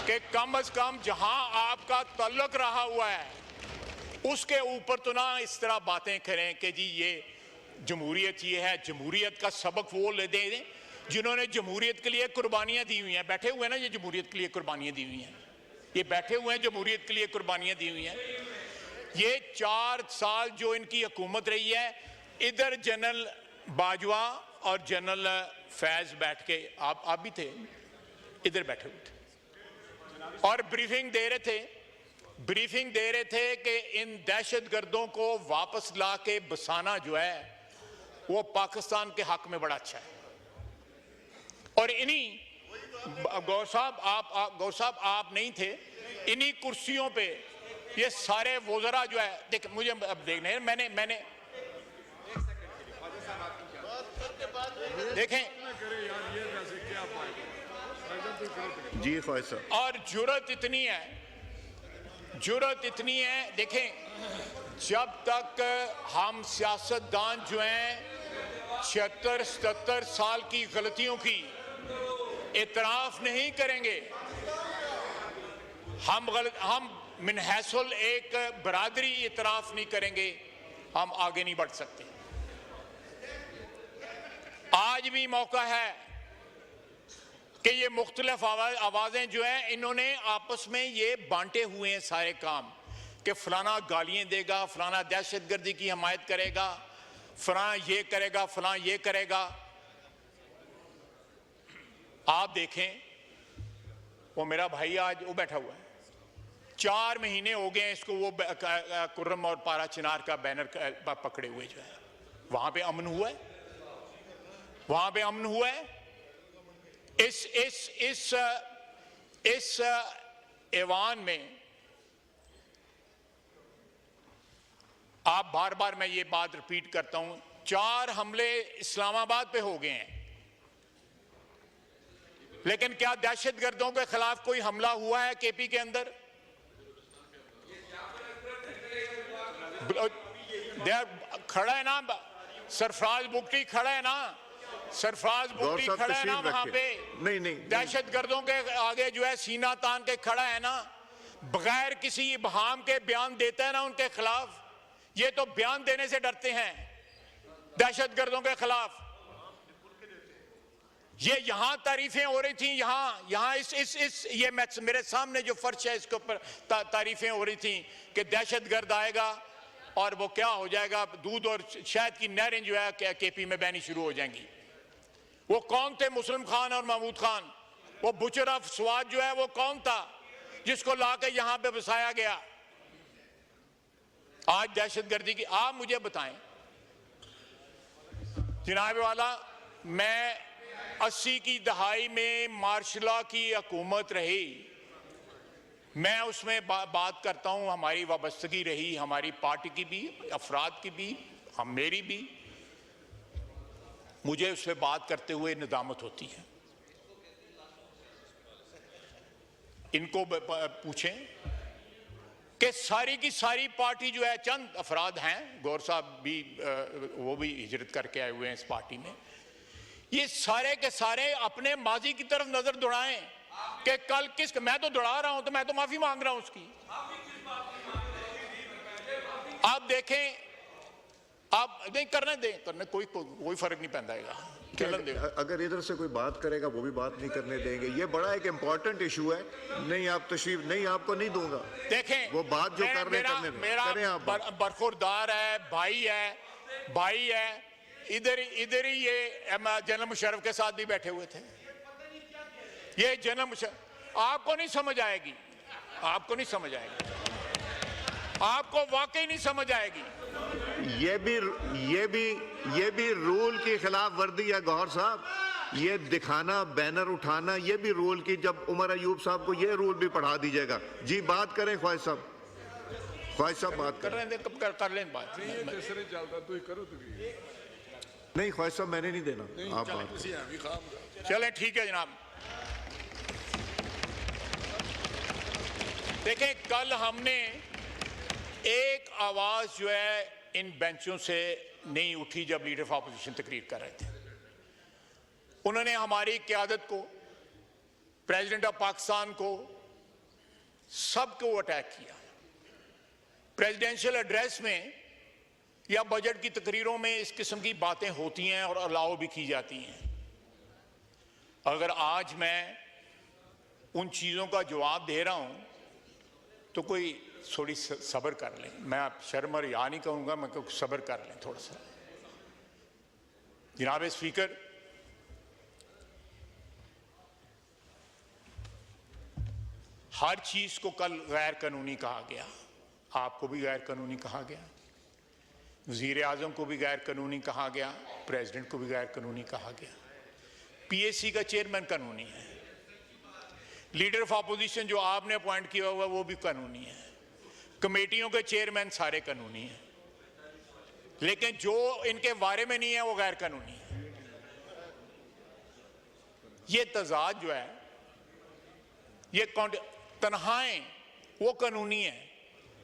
कि कम से कम जहां आपका तल्लुक रहा हुआ है उसके ऊपर तो ना इस तरह बातें करें कि जी ये जमहूरियत ये है। जमहूरियत का सबक वो ले दें जिन्होंने जमहूरियत के लिए कुर्बानियां दी हुई हैं। बैठे हुए हैं ना, ये जमहूरियत के लिए कुर्बानियां दी हुई हैं, ये बैठे हुए हैं जमहूरियत के लिए कुर्बानियां दी हुई हैं। ये 4 साल जो इनकी हुकूमत रही है, इधर जनरल बाजवा और जनरल फैज बैठ के, आप भी थे, इधर बैठे हुए थे और ब्रीफिंग दे रहे थे कि इन दहशतगर्दों को वापस ला के बसाना जो है वो पाकिस्तान के हक में बड़ा अच्छा है। और इन्हीं गौर साहब आप नहीं थे, इन्हीं कुर्सियों पे ये सारे वज़रा जो है, देख मुझे अब देखने, मैंने देखें जी ख्वाहिश। और जुर्रत इतनी है जुर्रत इतनी है, देखें, जब तक हम सियासतदान जो हैं 76-77 साल की गलतियों की इतराफ नहीं करेंगे, हम मिनहसुल एक बरादरी इतराफ नहीं करेंगे, हम आगे नहीं बढ़ सकते। आज भी मौका है कि ये मुख्तलिफ आवाजें जो हैं इन्होंने आपस में ये बांटे हुए हैं सारे काम, कि फलाना गालियां देगा, फलाना दहशतगर्दी की हमायत करेगा, फलाना ये करेगा, फलाना ये करेगा। आप देखें, वो मेरा भाई आज वो बैठा हुआ है, 4 महीने हो गए इसको वो कुर्रम और पारा चिनार का बैनर पकड़े हुए जो है। वहां पे अमन हुआ है, वहां पे अमन हुआ है। इस ऐवान में आप बार बार मैं ये बात रिपीट करता हूं, 4 हमले इस्लामाबाद पे हो गए हैं, लेकिन क्या दहशतगर्दों के खिलाफ कोई हमला हुआ है केपी के अंदर? खड़ा है ना सरफराज बुगटी, खड़ा है ना सरफराज बुगटी, खड़ा है ना वहां पे। नहीं दहशतगर्दों के आगे जो है सीना तान के खड़ा है ना, बगैर किसी इबहाम के बयान देता है ना उनके खिलाफ। ये तो बयान देने से डरते हैं दहशतगर्दों के खिलाफ। ये यहां तारीफें हो रही थी, यहां इस ये मेरे सामने जो फर्श है इसके ऊपर तारीफें हो रही थी कि दहशतगर्द आएगा और वो क्या हो जाएगा, दूध और शहद की नहरें जो है केपी में बहनी शुरू हो जाएंगी। वो कौन थे मुस्लिम खान और महमूद खान? वो बुचर ऑफ स्वाद जो है वो कौन था जिसको लाके यहां पे बसाया गया? आज दहशतगर्दी की आप मुझे बताएं जनाब वाला, मैं 80 की दहाई में मार्शल की हुकूमत रही, मैं उसमें बात करता हूं, हमारी वाबस्तगी रही, हमारी पार्टी की भी, अफराद की भी, मेरी भी, मुझे उससे बात करते हुए निदामत होती है। इनको पूछें कि सारी की सारी पार्टी जो है, चंद अफराद हैं, गौर साहब भी वो भी हिजरत करके आए हुए हैं इस पार्टी में, ये सारे के सारे अपने माजी की तरफ नजर दौड़ाएं कि कल मैं तो दौड़ा रहा हूं तो मैं तो माफी मांग रहा हूं उसकी। आप देखें, आप नहीं करने दें, करने कोई फर्क नहीं पैदा है, चलन दे। अगर इधर से कोई बात करेगा वो भी बात नहीं करने देंगे। ये बड़ा एक इंपॉर्टेंट इशू है। नहीं आप तशरीफ नहीं, आपको नहीं दूंगा। देखें वो बात जो कर रहे हैं मेरा बरखुरदार है, भाई है। इधर ही ये जनरल मुशर्रफ के साथ भी बैठे हुए थे। ये जनरल मुशर्रफ आपको नहीं समझ आएगी, आपको नहीं समझ आएगी, आपको वाकई नहीं समझ आएगी। ये भी रूल की खिलाफ वर्दी है गौहर साहब। ये दिखाना, बैनर उठाना, ये भी रूल की, जब उमर अयूब साहब को ये रूल भी पढ़ा दीजिएगा। जी बात करें ख्वाहिश साहब, बात कर लें बात। नहीं ख्वाहिश साहब मैंने नहीं देना, आप बात। चलें ठीक है जनाब। देखें, कल हमने एक आवाज जो है इन बेंचों से नहीं उठी जब लीडर ऑफ अपोजिशन तकरीर कर रहे थे। उन्होंने हमारी क़यादत को, प्रेसिडेंट ऑफ पाकिस्तान को, सबको अटैक किया। प्रेसिडेंशियल एड्रेस में या बजट की तकरीरों में इस किस्म की बातें होती हैं और अलाउ भी की जाती हैं। अगर आज मैं उन चीज़ों का जवाब दे रहा हूं तो कोई थोड़ी सब्र कर लें। मैं शर्म और या नहीं कहूँगा, मैं कहूँ सब्र कर लें थोड़ा सा। जनाब स्पीकर, हर चीज़ को कल गैर कानूनी कहा गया। आपको भी गैर कानूनी कहा गया, वज़ीर आज़म को भी गैर कानूनी कहा गया, प्रेसिडेंट को भी गैर कानूनी कहा गया। पीएससी का चेयरमैन कानूनी है, लीडर ऑफ अपोजिशन जो आपने अपॉइंट किया हुआ वो भी कानूनी है, कमेटियों के चेयरमैन सारे कानूनी हैं, लेकिन जो इनके बारे में नहीं है वो गैर कानूनी है। ये तजाद जो है, ये तनहाएं वो कानूनी है।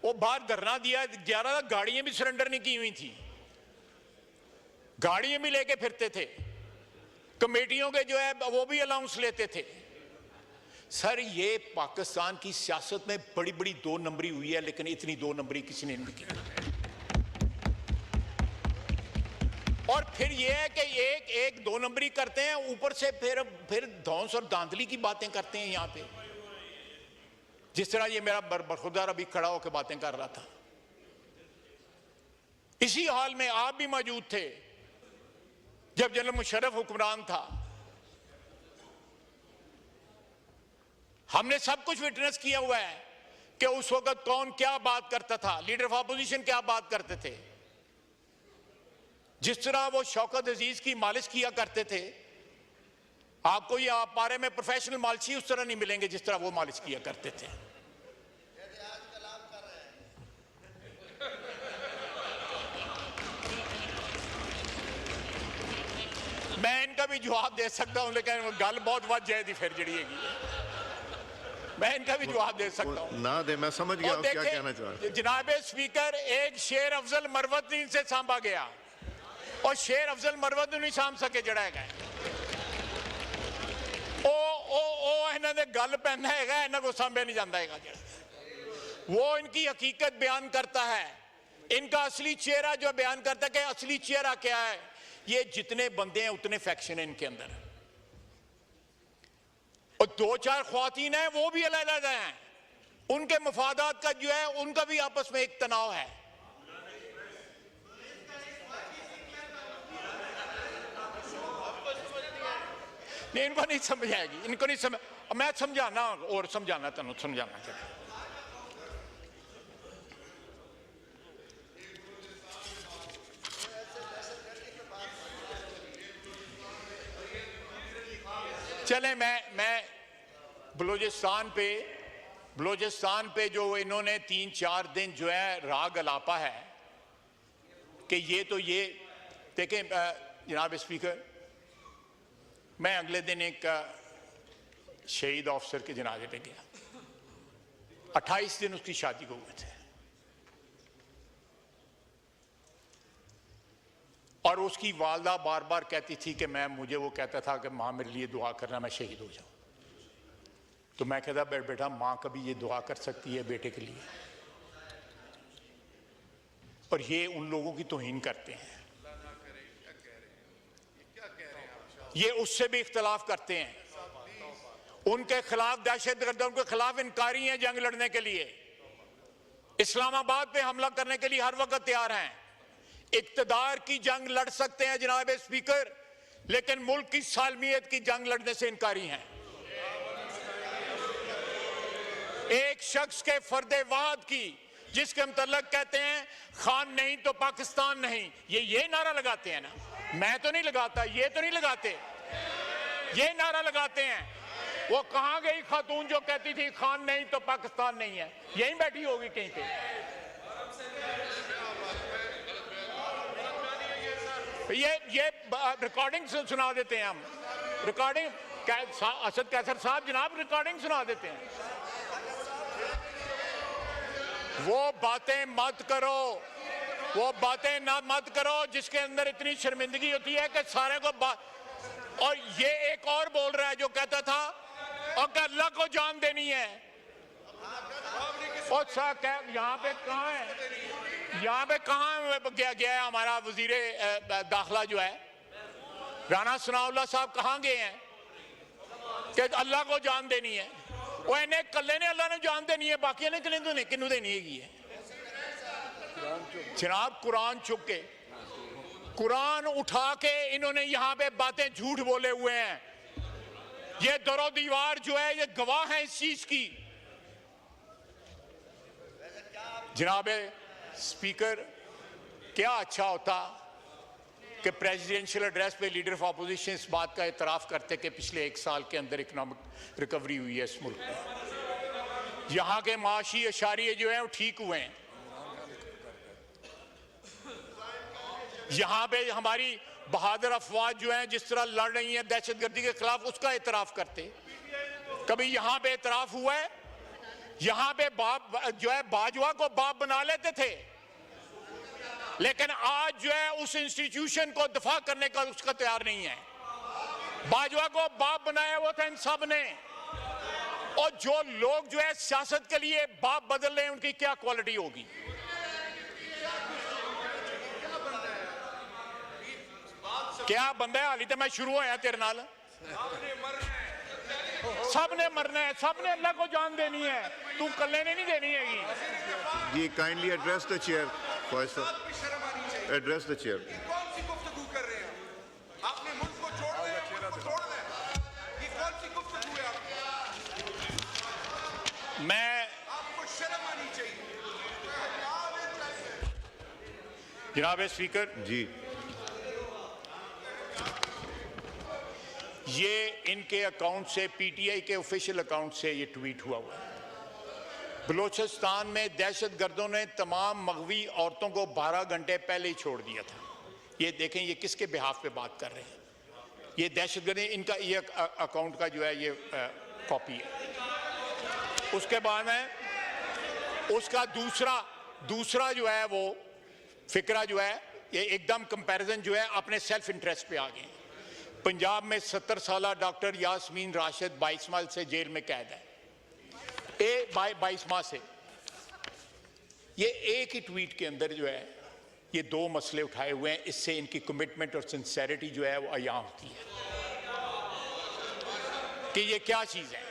वो बाहर धरना दिया 11 गाड़ियां भी सरेंडर नहीं की हुई थी, गाड़ियां भी लेके फिरते थे, कमेटियों के जो है वो भी अलाउंस लेते थे। सर ये पाकिस्तान की सियासत में बड़ी बड़ी 2 नंबरी हुई है, लेकिन इतनी 2 नंबरी किसी ने नहीं की। और फिर ये है कि एक 2 नंबरी करते हैं, ऊपर से फिर धौंस और धांधली की बातें करते हैं यहां पे, जिस तरह ये मेरा बरखुरदार अभी खड़ा होकर बातें कर रहा था। इसी हाल में आप भी मौजूद थे जब जनरल मुशर्रफ हुक्मरान था। हमने सब कुछ विटनेस किया हुआ है कि उस वक्त कौन क्या बात करता था, लीडर ऑफ अपोजिशन क्या बात करते थे। जिस तरह वो शौकत अजीज की मालिश किया करते थे, आपको ये आप बारे में प्रोफेशनल मालिशी उस तरह नहीं मिलेंगे जिस तरह वो मालिश किया करते थे। मैं इनका भी जवाब दे सकता हूं, लेकिन गल बहुत वध जाएगी फिर जड़ी हैगी। मैं इनका भी जवाब दे सकता हूं ना दे, मैं समझ गया क्या कहना चाह रहे हैं। जनाब स्पीकर, एक शेर अफजल मरवतुद्दीन से सांभा गया और शेर अफजल मरवतुद्दीन नहीं सांभ सके जड़ा है। इन्हां दे गल पैंदा हैगा, इन्हां को सांभे नहीं जाता हैगा। वो इनकी हकीकत बयान करता है, इनका असली चेहरा जो बयान करता है कि असली चेहरा क्या है। ये जितने बंदे हैं उतने फैक्शन है इनके अंदर, और 2-4 ख्वातीन हैं वो भी अलग-अलग हैं। उनके मफादात का जो है उनका भी आपस में एक तनाव है। नहीं, इनको नहीं समझ आएगी, इनको नहीं समझ। मैं समझाना और समझाना तेन समझाना चाहिए। चले मैं बलूचिस्तान पे जो इन्होंने 3-4 दिन जो है राग अलापा है कि ये तो ये देखें। जनाब स्पीकर, मैं अगले दिन एक शहीद ऑफिसर के जनाजे पे गया। 28 दिन उसकी शादी को हुए थे और उसकी वालदा बार बार कहती थी कि मुझे वो कहता था कि माँ मेरे लिए दुआ करना, मैं शहीद हो जाऊं। तो मैं कहता बेटा माँ कभी ये दुआ कर सकती है बेटे के लिए? और ये उन लोगों की तौहीन करते हैं, ये उससे भी इख्तलाफ करते हैं, उनके खिलाफ दहशतगर्दों के खिलाफ इनकारी हैं जंग लड़ने के लिए, इस्लामाबाद पे हमला करने के लिए हर वक्त तैयार हैं। इक्तदार की जंग लड़ सकते हैं जनाब स्पीकर, लेकिन मुल्क की सालमियत की जंग लड़ने से इनकारी हैं। एक शख्स के फर्देवाद की, जिसके मुतल्लक कहते हैं खान नहीं तो पाकिस्तान नहीं, ये नारा लगाते हैं ना। मैं तो नहीं लगाता, ये तो नहीं लगाते, ये नारा लगाते हैं। वो कहां गई खातून जो कहती थी खान नहीं तो पाकिस्तान नहीं है? यहीं बैठी होगी कहीं पे। ये रिकॉर्डिंग सुना देते हैं हम, रिकॉर्डिंग। असद कैसर साहब जनाब रिकॉर्डिंग सुना देते हैं। वो बातें मत करो, वो बातें ना मत करो जिसके अंदर इतनी शर्मिंदगी होती है कि सारे को और ये एक और बोल रहा है जो कहता था और कि अल्लाह को जान देनी है। और यहाँ पे कहाँ है, यहाँ पे कहाँ गया है हमारा वजीरे दाखिला जो है राना सनाउल्लाह साहब, कहाँ गए हैं कि अल्लाह को जान देनी है? वो इन्हें कल्ले ने अल्लाह ने जान देनी है, बाकी ने किन्नू देनी है। जनाब कुरान चुक के, कुरान उठा के इन्होंने यहाँ पे बातें झूठ बोले हुए हैं। ये दरो दीवार जो है ये गवाह है इस चीज की। जनाब स्पीकर, क्या अच्छा होता कि प्रेसिडेंशियल एड्रेस पे लीडर ऑफ अपोजिशन इस बात का एतराफ़ करते कि पिछले 1 साल के अंदर इकोनॉमिक रिकवरी हुई है इस मुल्क में, यहाँ के माशी इशारे जो हैं वो ठीक हुए हैं, यहाँ पे हमारी बहादुर अफवाज जो हैं जिस तरह लड़ रही हैं दहशतगर्दी के खिलाफ, उसका एतराफ़ करते। कभी यहाँ पे एतराफ़ हुआ है यहां पे बाप जो है बाजवा को बाप बना लेते थे, लेकिन आज जो है उस इंस्टीट्यूशन को दफा करने का उसका तैयार नहीं है। बाजवा को बाप बनाया वो था इन सब ने, और जो लोग जो है सियासत के लिए बाप बदल रहे हैं उनकी क्या क्वालिटी होगी। क्या बंदा है? हाली तो मैं शुरू होया तेरे नाल। सब ने मरना है, सब ने अल्लाह को जान देनी है, तू कल्ले ने नहीं देनी हैगी। जी kindly address the chair, address the chair. कौन सी गुफ्तगू कर रहे हैं? आपने मुल्क को छोड़ना है, मुल्क को छोड़ना है। ये कौन सी गुफ्तगू है आपकी? मैं आपको शर्म आनी चाहिए। जनाब स्पीकर जी ये इनके अकाउंट से, पीटीआई के ऑफिशियल अकाउंट से ये ट्वीट हुआ है। बलूचिस्तान में दहशतगर्दों ने तमाम मगवी औरतों को 12 घंटे पहले ही छोड़ दिया था। ये देखें ये किसके बिहाफ पे बात कर रहे हैं। ये दहशतगर्द, इनका ये अकाउंट का जो है ये कॉपी है। उसके बाद में उसका दूसरा जो है वो फिक्रा जो है ये एकदम कंपैरिजन जो है अपने सेल्फ इंटरेस्ट पे आ गए। पंजाब में 70 साल डॉक्टर यास्मीन राशिद 22 माह से जेल में कैद है। 22 माह से। ये एक ही ट्वीट के अंदर जो है ये 2 मसले उठाए हुए हैं। इससे इनकी कमिटमेंट और सिंसेरिटी जो है वो अयां होती है कि ये क्या चीज है।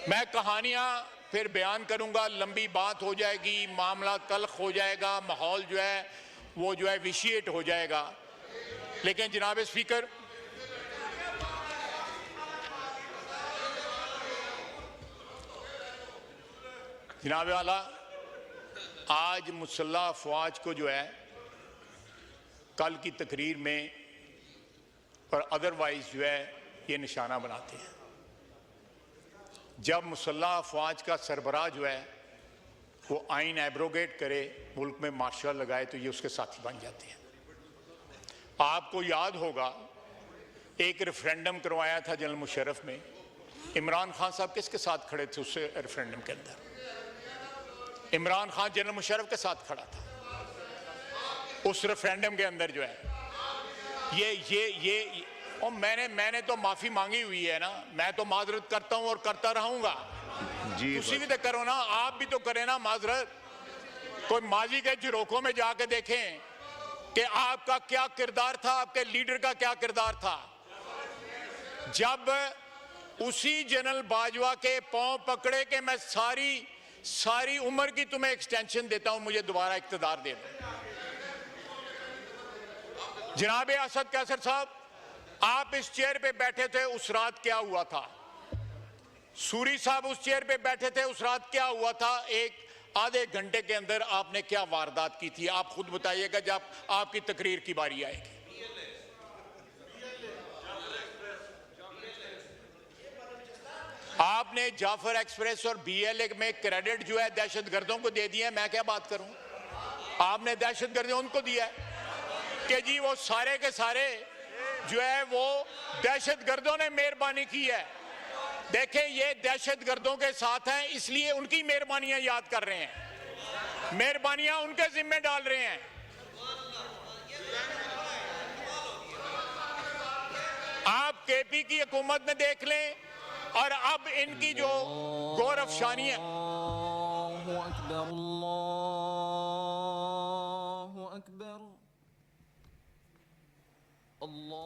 मैं कहानियां फिर बयान करूंगा, लंबी बात हो जाएगी, मामला तल्ख हो जाएगा, माहौल जो है वो जो है विशिएट हो जाएगा। लेकिन जनाब स्पीकर, जनाब वाला, आज मुसल्लह अफवाज को जो है कल की तकरीर में और अदरवाइज जो है ये निशाना बनाते हैं। जब मुसल्लह अफवाज का सरबराह जो है वो आइन एब्रोगेट करे, मुल्क में मार्शल लगाए, तो ये उसके साथी बन जाते हैं। आपको याद होगा एक रेफरेंडम करवाया था जनरल मुशर्रफ में, इमरान खान साहब किसके साथ खड़े थे उस रेफरेंडम के अंदर? इमरान खान जनरल मुशर्रफ के साथ खड़ा था उस रेफरेंडम के अंदर जो है। ये और मैंने तो माफी मांगी हुई है ना, मैं तो माजरत करता हूं और करता रहूंगा। जी उसी भी तो करो ना, आप भी तो करें ना माजरत। कोई माजी के झरोखों में जाके देखें कि आपका क्या किरदार था, आपके लीडर का क्या किरदार था। जब उसी जनरल बाजवा के पांव पकड़े कि मैं सारी उम्र की तुम्हें एक्सटेंशन देता हूं, मुझे दोबारा इख्तिदार दे दो। जनाब असद कैसर साहब, आप इस चेयर पे बैठे थे, उस रात क्या हुआ था? सूरी साहब उस चेयर पे बैठे थे, उस रात क्या हुआ था? एक आधे घंटे के अंदर आपने क्या वारदात की थी? आप खुद बताइएगा जब आपकी तकरीर की बारी आएगी। आपने जाफर एक्सप्रेस और बीएलए में क्रेडिट जो है दहशतगर्दों को दे दिया है। मैं क्या बात करूं? आपने दहशतगर्दों उनको दिया है कि जी वो सारे के सारे जो है वो दहशतगर्दों ने मेहरबानी की है। देखें ये दहशतगर्दों के साथ हैं, इसलिए उनकी मेहरबानियां याद कर रहे हैं, मेहरबानियां उनके जिम्मे डाल रहे हैं। आप केपी की हुकूमत में देख लें और अब इनकी जो गौर अफशानी है।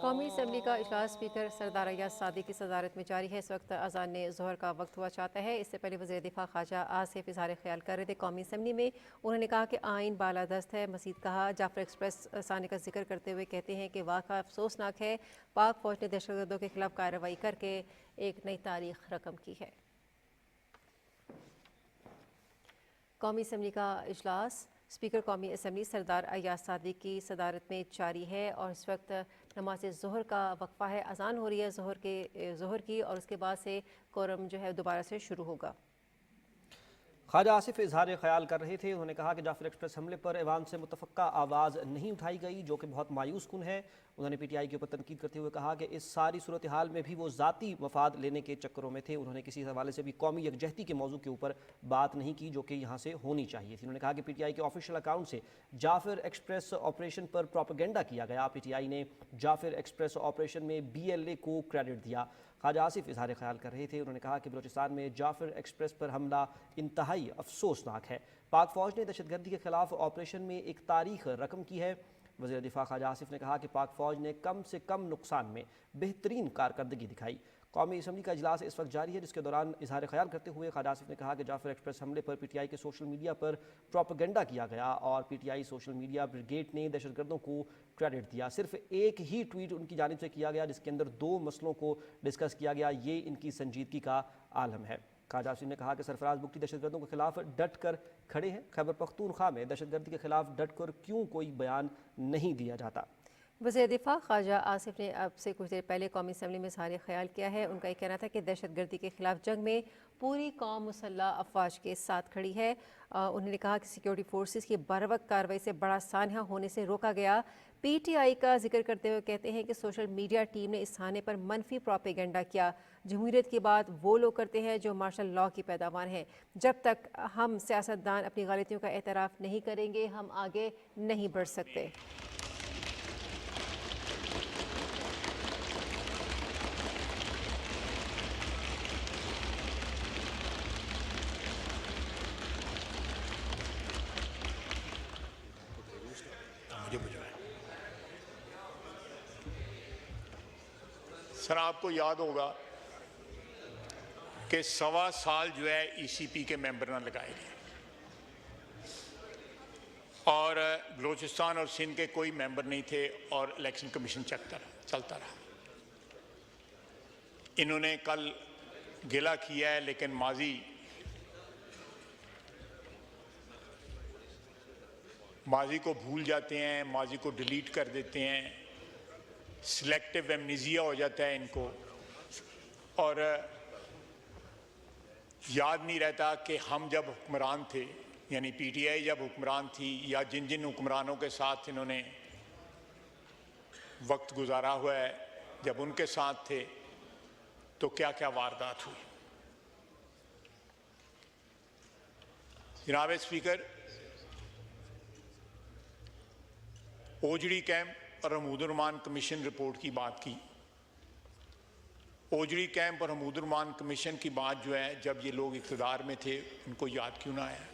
कौमी असम्बली का इजलास स्पीकर सरदार अय्याज सादी की सदारत में जारी है। इस वक्त अजान ज़ोहर का वक्त हुआ चाहता है। इससे पहले वज़ीर दिफा ख्वाजा आसिफ इज़हार ख्याल कर रहे थे कौमी असम्बली में। उन्होंने कहा कि आइन बालादस्त है। मज़ीद कहा, जाफर एक्सप्रेस सानी का जिक्र करते हुए कहते हैं कि वाक़ा अफसोसनाक है, पाक फ़ौज ने दहशतगर्दों के खिलाफ कार्रवाई करके एक नई तारीख रकम की है। कौमी असम्बली का इजलास स्पीकर कौमी असम्बली सरदार अय्याज सादी की सदारत में जारी है और इस वक्त नमाज ज़ोहर का वक्फ़ा है। अजान हो रही है ज़ोहर की और उसके बाद से कोरम जो है दोबारा से शुरू होगा। ख्वाजा आसिफ इजहार ख्याल कर रहे थे। उन्होंने कहा कि जाफर एक्सप्रेस हमले पर ऐवान से मुतफ़क्का आवाज़ नहीं उठाई गई, जो कि बहुत मायूस कुन है। उन्होंने पीटीआई के ऊपर तनकीद करते हुए कहा कि इस सारी सूरत हाल में भी वो ज़ाती मफाद लेने के चक्करों में थे। उन्होंने किसी हवाले से भी कौमी यकजहती के मौजू के ऊपर बात नहीं की जो कि यहाँ से होनी चाहिए थी। उन्होंने कहा कि पीटीआई के ऑफिशियल अकाउंट से जाफिर एक्सप्रेस ऑपरेशन पर प्रोपेगेंडा किया गया। पीटीआई ने जाफिर एक्सप्रेस ऑपरेशन में BLA को क्रेडिट दिया। ख्वाजा आसिफ इजहार ख्याल कर रहे थे। उन्होंने कहा कि बलूचिस्तान में जाफिर एक्सप्रेस पर हमला इंतहाई अफसोसनाक है। पाक फौज ने दहशतगर्दी के खिलाफ ऑपरेशन में एक तारीख रकम की है। वज़ीर दिफा ख्वाजा आसिफ ने कहा कि पाक फौज ने कम से कम नुकसान में बेहतरीन कारकर्दगी दिखाई। कौमी असम्बली का इजलास इस वक्त जारी है, जिसके दौरान इजहार ख्याल करते हुए ख्वाजा आसिफ ने कहा कि जाफिर एक्सप्रेस हमले पर पीटीआई के सोशल मीडिया पर प्रोपेगेंडा किया गया और पीटीआई सोशल मीडिया ब्रिगेड ने दहशतगर्दों को क्रेडिट दिया। सिर्फ एक ही ट्वीट उनकी जानिब से किया गया जिसके अंदर 2 मसलों को डिस्कस किया गया। ये इनकी संजीदगी का आलम है। ख्वाजा आसिफ ने कहा कि सरफराज बुगटी दहशतगर्दों के खिलाफ डट कर खड़े हैं। खैबर पख्तूनख्वा में दहशतगर्दी के खिलाफ डट कर क्यों कोई बयान नहीं दिया जाता। वज़ीर दिफा ख्वाजा आसिफ ने अब से कुछ देर पहले कौमी असम्बली में इज़हार ख्याल किया है। उनका ये कहना था कि दहशतगर्दी के खिलाफ जंग में पूरी कौम मुसल्लह अफवाज के साथ खड़ी है। उन्होंने कहा कि सिक्योरिटी फोर्सेस की बरवक्त कार्रवाई से बड़ा सान्हा होने से रोका गया। पीटीआई का जिक्र करते हुए कहते हैं कि सोशल मीडिया टीम ने इस थाने पर मनफी प्रोपेगेंडा किया। जमहूरियत की बात वो लोग करते हैं जो मार्शल लॉ की पैदावार हैं। जब तक हम सियासतदान अपनी गलतियों का एतराफ़ नहीं करेंगे हम आगे नहीं बढ़ सकते। सर, आपको याद होगा कि 1.25 साल जो है ECP के मेंबर ना लगाए गए और बलूचिस्तान और सिंध के कोई मेंबर नहीं थे और इलेक्शन कमीशन चलता रहा। इन्होंने कल गिला किया है, लेकिन माजी को भूल जाते हैं, माजी को डिलीट कर देते हैं, सिलेक्टिव एमनीजिया हो जाता है इनको और याद नहीं रहता कि हम जब हुक्मरान थे, यानी पीटीआई जब हुक्मरान थी या जिन जिन हुक्मरानों के साथ इन्होंने वक्त गुजारा हुआ है, जब उनके साथ थे तो क्या क्या वारदात हुई। जनाब स्पीकर, ओजड़ी कैंप और हमीदुर्रहमान कमीशन रिपोर्ट की बात की। ओजड़ी कैंप और हमीदुर्रहमान कमीशन की बात जो है, जब ये लोग इक़्तिदार में थे इनको याद क्यों ना आया।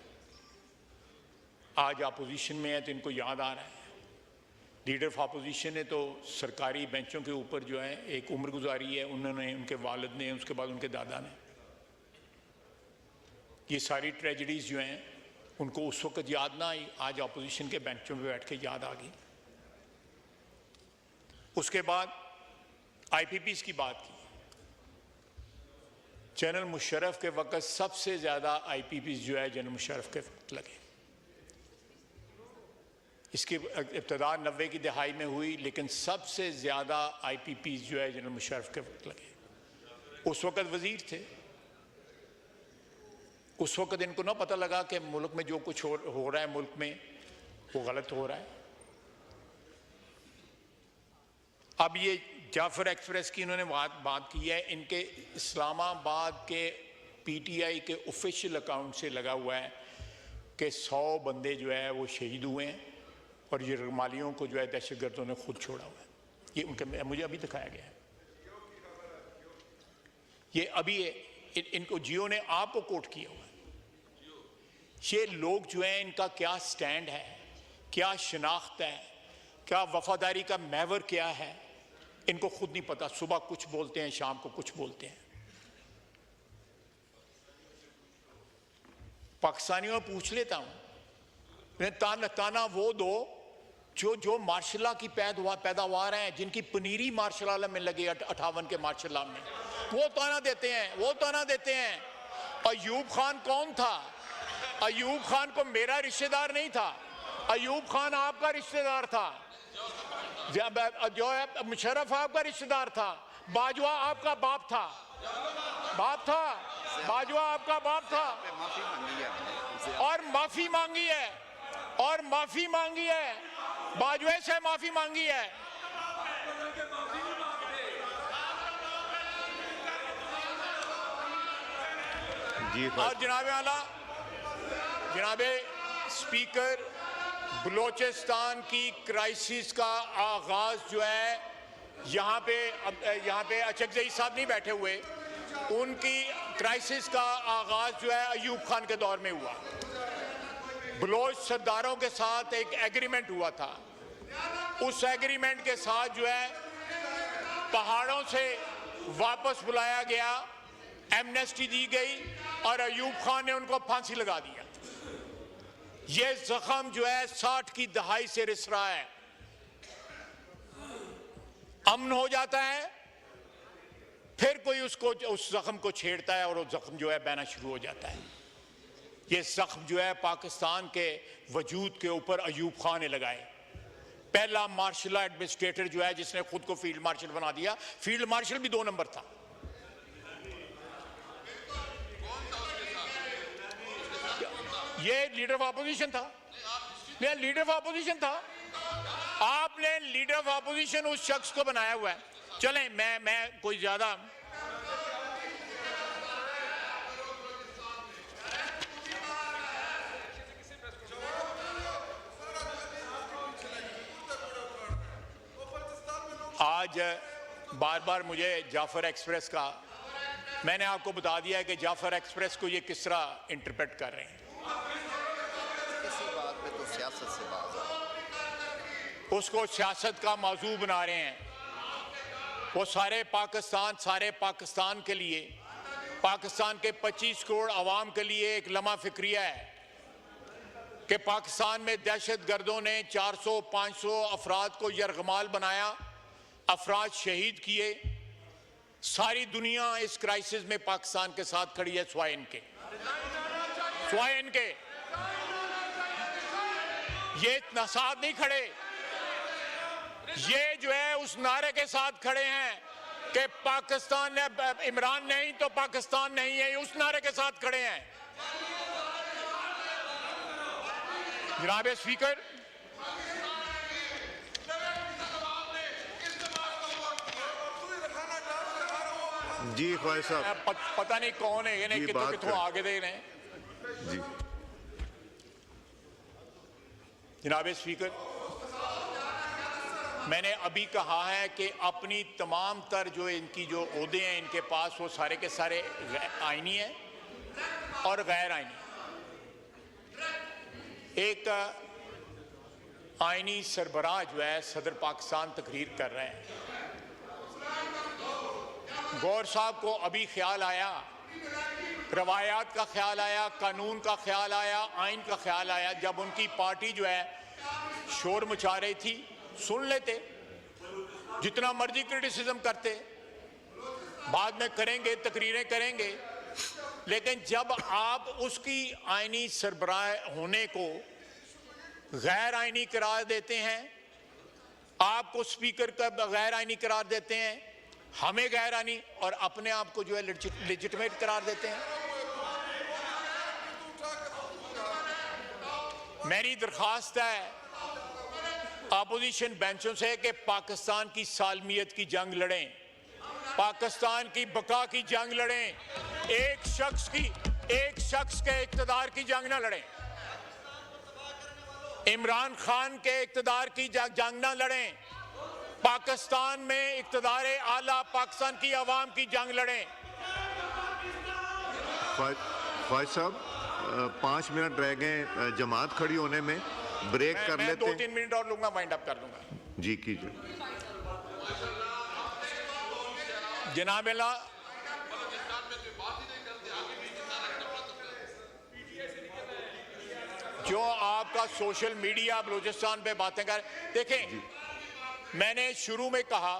आज अपोजिशन में है तो इनको याद आ रहा है। लीडर ऑफ अपोजिशन ने तो सरकारी बेंचों के ऊपर जो है एक उम्र गुजारी है, उन्होंने, उनके वालिद ने, उसके बाद उनके दादा ने। ये सारी ट्रेजेडीज़ जो हैं उनको उस वक्त याद ना आई, आज अपोजिशन के बेंचों में बैठ के याद आ गई। उसके बाद IPPs की बात की। जनरल मुशर्रफ के वक्त सबसे ज़्यादा IPPs जो है जनरल मुशर्रफ के वक्त लगे। इसकी इब्तदा 90 की दहाई में हुई, लेकिन सबसे ज़्यादा IPPs जो है जनरल मुशर्रफ के वक्त लगे। उस वक्त वज़ीर थे। उस वक्त इनको ना पता लगा कि मुल्क में जो कुछ हो रहा है मुल्क में वो गलत हो रहा है। अब ये जाफर एक्सप्रेस की इन्होंने बात की है। इनके इस्लामाबाद के PTI के ऑफिशियल अकाउंट से लगा हुआ है कि 100 बंदे जो है वो शहीद हुए हैं और ये रमालियों को जो है दहशतगर्दों ने खुद छोड़ा हुआ है। ये उनके मुझे अभी दिखाया गया है। ये अभी इनको जियो ने आपको कोट किया हुआ है। ये लोग जो है इनका क्या स्टैंड है, क्या शनाख्त है, क्या वफादारी का महवर क्या है, इनको खुद नहीं पता। सुबह कुछ बोलते हैं, शाम को कुछ बोलते हैं। पाकिस्तानियों में पूछ लेता हूं, ताना वो दो जो मार्शल की पैदावार हैं, जिनकी पनीरी मार्शल आलम में लगे 58 के मार्शल आलम में, वो ताना देते हैं, वो ताना देते हैं। अयूब खान कौन था? अयूब खान को मेरा रिश्तेदार नहीं था, अयूब खान आपका रिश्तेदार था। जो है मुशर्रफ आपका रिश्तेदार था, बाजवा आपका बाप था, बाजवा आपका बाप था। और माफी मांगी है, बाजवे से माफी मांगी है। जी और जनाबे स्पीकर, बलोचिस्तान की क्राइसिस का आगाज जो है यहाँ पे अचकजई साहब नहीं बैठे हुए, उनकी क्राइसिस का आगाज जो है अयूब खान के दौर में हुआ। बलोच सरदारों के साथ एक एग्रीमेंट हुआ था, उस एग्रीमेंट के साथ जो है पहाड़ों से वापस बुलाया गया, एमनेस्टी दी गई और अयूब खान ने उनको फांसी लगा दिया। ये जख्म जो है 60 की दहाई से रिस रहा है। अमन हो जाता है, फिर कोई उस जख्म को छेड़ता है और वो जख्म जो है बहना शुरू हो जाता है। ये जख्म जो है पाकिस्तान के वजूद के ऊपर अयूब खान ने लगाए। पहला मार्शल एडमिनिस्ट्रेटर जो है जिसने खुद को फील्ड मार्शल बना दिया। फील्ड मार्शल भी 2 नंबर था। ये लीडर ऑफ अपोजिशन था। ये लीडर ऑफ अपोजिशन था। आपने लीडर ऑफ अपोजिशन उस शख्स को बनाया हुआ है। चलें, मैं कोई ज्यादा आज बार बार मुझे जाफर एक्सप्रेस का, मैंने आपको बता दिया है कि जाफर एक्सप्रेस को ये किस तरह इंटरप्रेट कर रहे हैं। किसी बात पे तो सियासत से बात है, उसको सियासत का मौजू बना रहे हैं। वो सारे पाकिस्तान के लिए, पाकिस्तान के 25 करोड़ अवाम के लिए एक लम्हा फिक्रिया है कि पाकिस्तान में दहशत गर्दों ने 400-500 अफराद को यरगमाल बनाया, अफराद शहीद किए। सारी दुनिया इस क्राइसिस में पाकिस्तान के साथ खड़ी है, स्वाय इनके। ये इतना साथ नहीं खड़े, ये जो है उस नारे के साथ खड़े हैं कि पाकिस्तान ने, इमरान नहीं तो पाकिस्तान नहीं है, उस नारे के साथ खड़े हैं। जनाब स्पीकर, जी ख्वाहिश साहब, पता नहीं कौन है, ये कितों आगे दे रहे हैं। जी जनाब स्पीकर, मैंने अभी कहा है कि अपनी तमाम तर जो इनकी जो ओहदे हैं इनके पास, वो सारे के सारे आईनी हैं और गैर आईनी। एक आईनी सरबराह जो है सदर पाकिस्तान तकरीर कर रहे हैं। गौर साहब को अभी ख्याल आया, रवायात का ख्याल आया, कानून का ख्याल आया, आइन का ख्याल आया। जब उनकी पार्टी जो है शोर मचा रही थी, सुन लेते, जितना मर्जी क्रिटिसिज्म करते, बाद में करेंगे, तकरीरें करेंगे, लेकिन जब आप उसकी आईनी सरबराह होने को गैर आईनी करार देते हैं, आपको स्पीकर का गैर आईनी करार देते हैं, हमें गैर आईनी, और अपने आप को जो है लेजिटिमेट करार देते हैं। मेरी दरखास्त है अपोजिशन बेंचों से कि पाकिस्तान की सालमियत की जंग लड़ें, पाकिस्तान की बका की जंग लड़ें, एक शख्स के इक़्तिदार की जंग ना लड़ें, इमरान खान के इक़्तिदार की जंग ना लड़ें, पाकिस्तान में इक़्तिदार आला पाकिस्तान की आवाम की जंग लड़ें। ख्वाहिश साहब, 5 मिनट रह गए जमात खड़ी होने में, ब्रेक कर लेते हैं। 2-3 मिनट और लूंगा, वाइंड अप कर दूंगा। जी कीजिए। जनाब जो आपका सोशल मीडिया बलूचिस्तान पे बातें कर, देखें, मैंने शुरू में कहा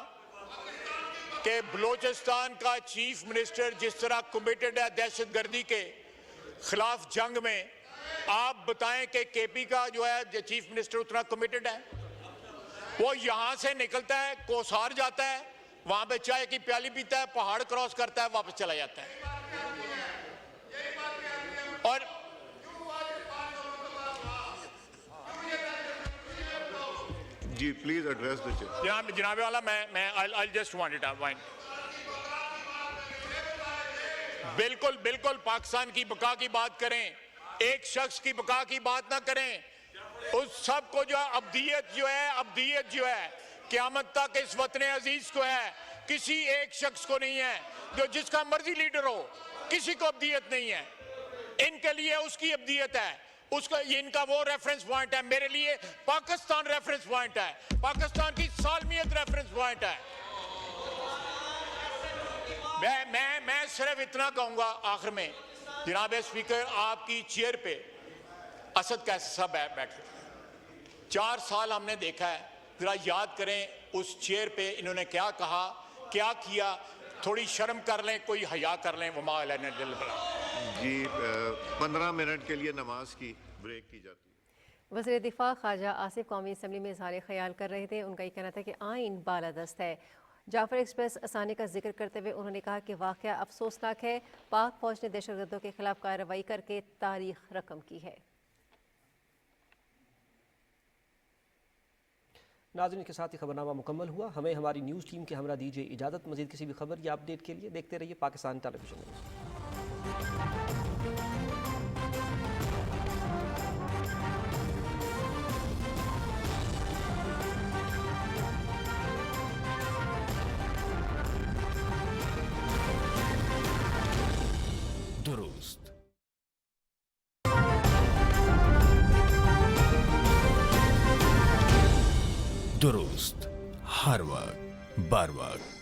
कि बलूचिस्तान का चीफ मिनिस्टर जिस तरह कमिटेड है दहशतगर्दी के खिलाफ जंग में, आप बताएं कि केपी का जो है चीफ मिनिस्टर उतना कमिटेड है? वो यहां से निकलता है, कोसार जाता है, वहां पे चाय की प्याली पीता है, पहाड़ क्रॉस करता है, वापस चला जाता है। और जी प्लीज एड्रेस द चेयर। जनाब वाला, मैं I just want it wind. बिल्कुल बिल्कुल पाकिस्तान की बका की बात करें, एक शख्स की बका की बात ना करें। उस सब को जो अब्दियत जो है क़यामत तक इस वतन अजीज को है, किसी एक शख्स को नहीं है। जो जिसका मर्जी लीडर हो, किसी को अब्दियत नहीं है। इनके लिए उसकी अब्दियत है, उसका इनका वो रेफरेंस पॉइंट है। मेरे लिए पाकिस्तान रेफरेंस पॉइंट है, पाकिस्तान की सालमियत रेफरेंस पॉइंट है। मैं सिर्फ इतना कहूंगा आखिर में, जनाब स्पीकर, आपकी चेयर पे असद कैसे सब बैठे 4 साल हमने देखा है। जरा याद करें उस चेयर पे इन्होंने क्या कहा, क्या किया। थोड़ी शर्म कर लें, कोई हया कर लें। वमा अलैना इल्लल बलाग। जी 15 मिनट के लिए नमाज की ब्रेक की जाती है। वज़ीर दिफा ख्वाजा आसिफ कौमी असम्बली में इज़हार ख्याल कर रहे थे। उनका ये कहना था कि आइन बालादस्त है। जाफर एक्सप्रेस आसानी का जिक्र करते हुए उन्होंने कहा कि वाक़या अफसोसनाक है। पाक फौज ने दहशतगर्दों के खिलाफ कार्रवाई करके तारीख रकम की है। नाज़रीन, के साथ ही खबरनामा मुकम्मल हुआ। हमें हमारी न्यूज़ टीम के हमरा दीजिए इजाज़त। मज़ीद किसी भी खबर या अपडेट के लिए देखते रहिए पाकिस्तान टेलीविजन न्यूज़। दुरुस्त हर वक्त बर वक्त।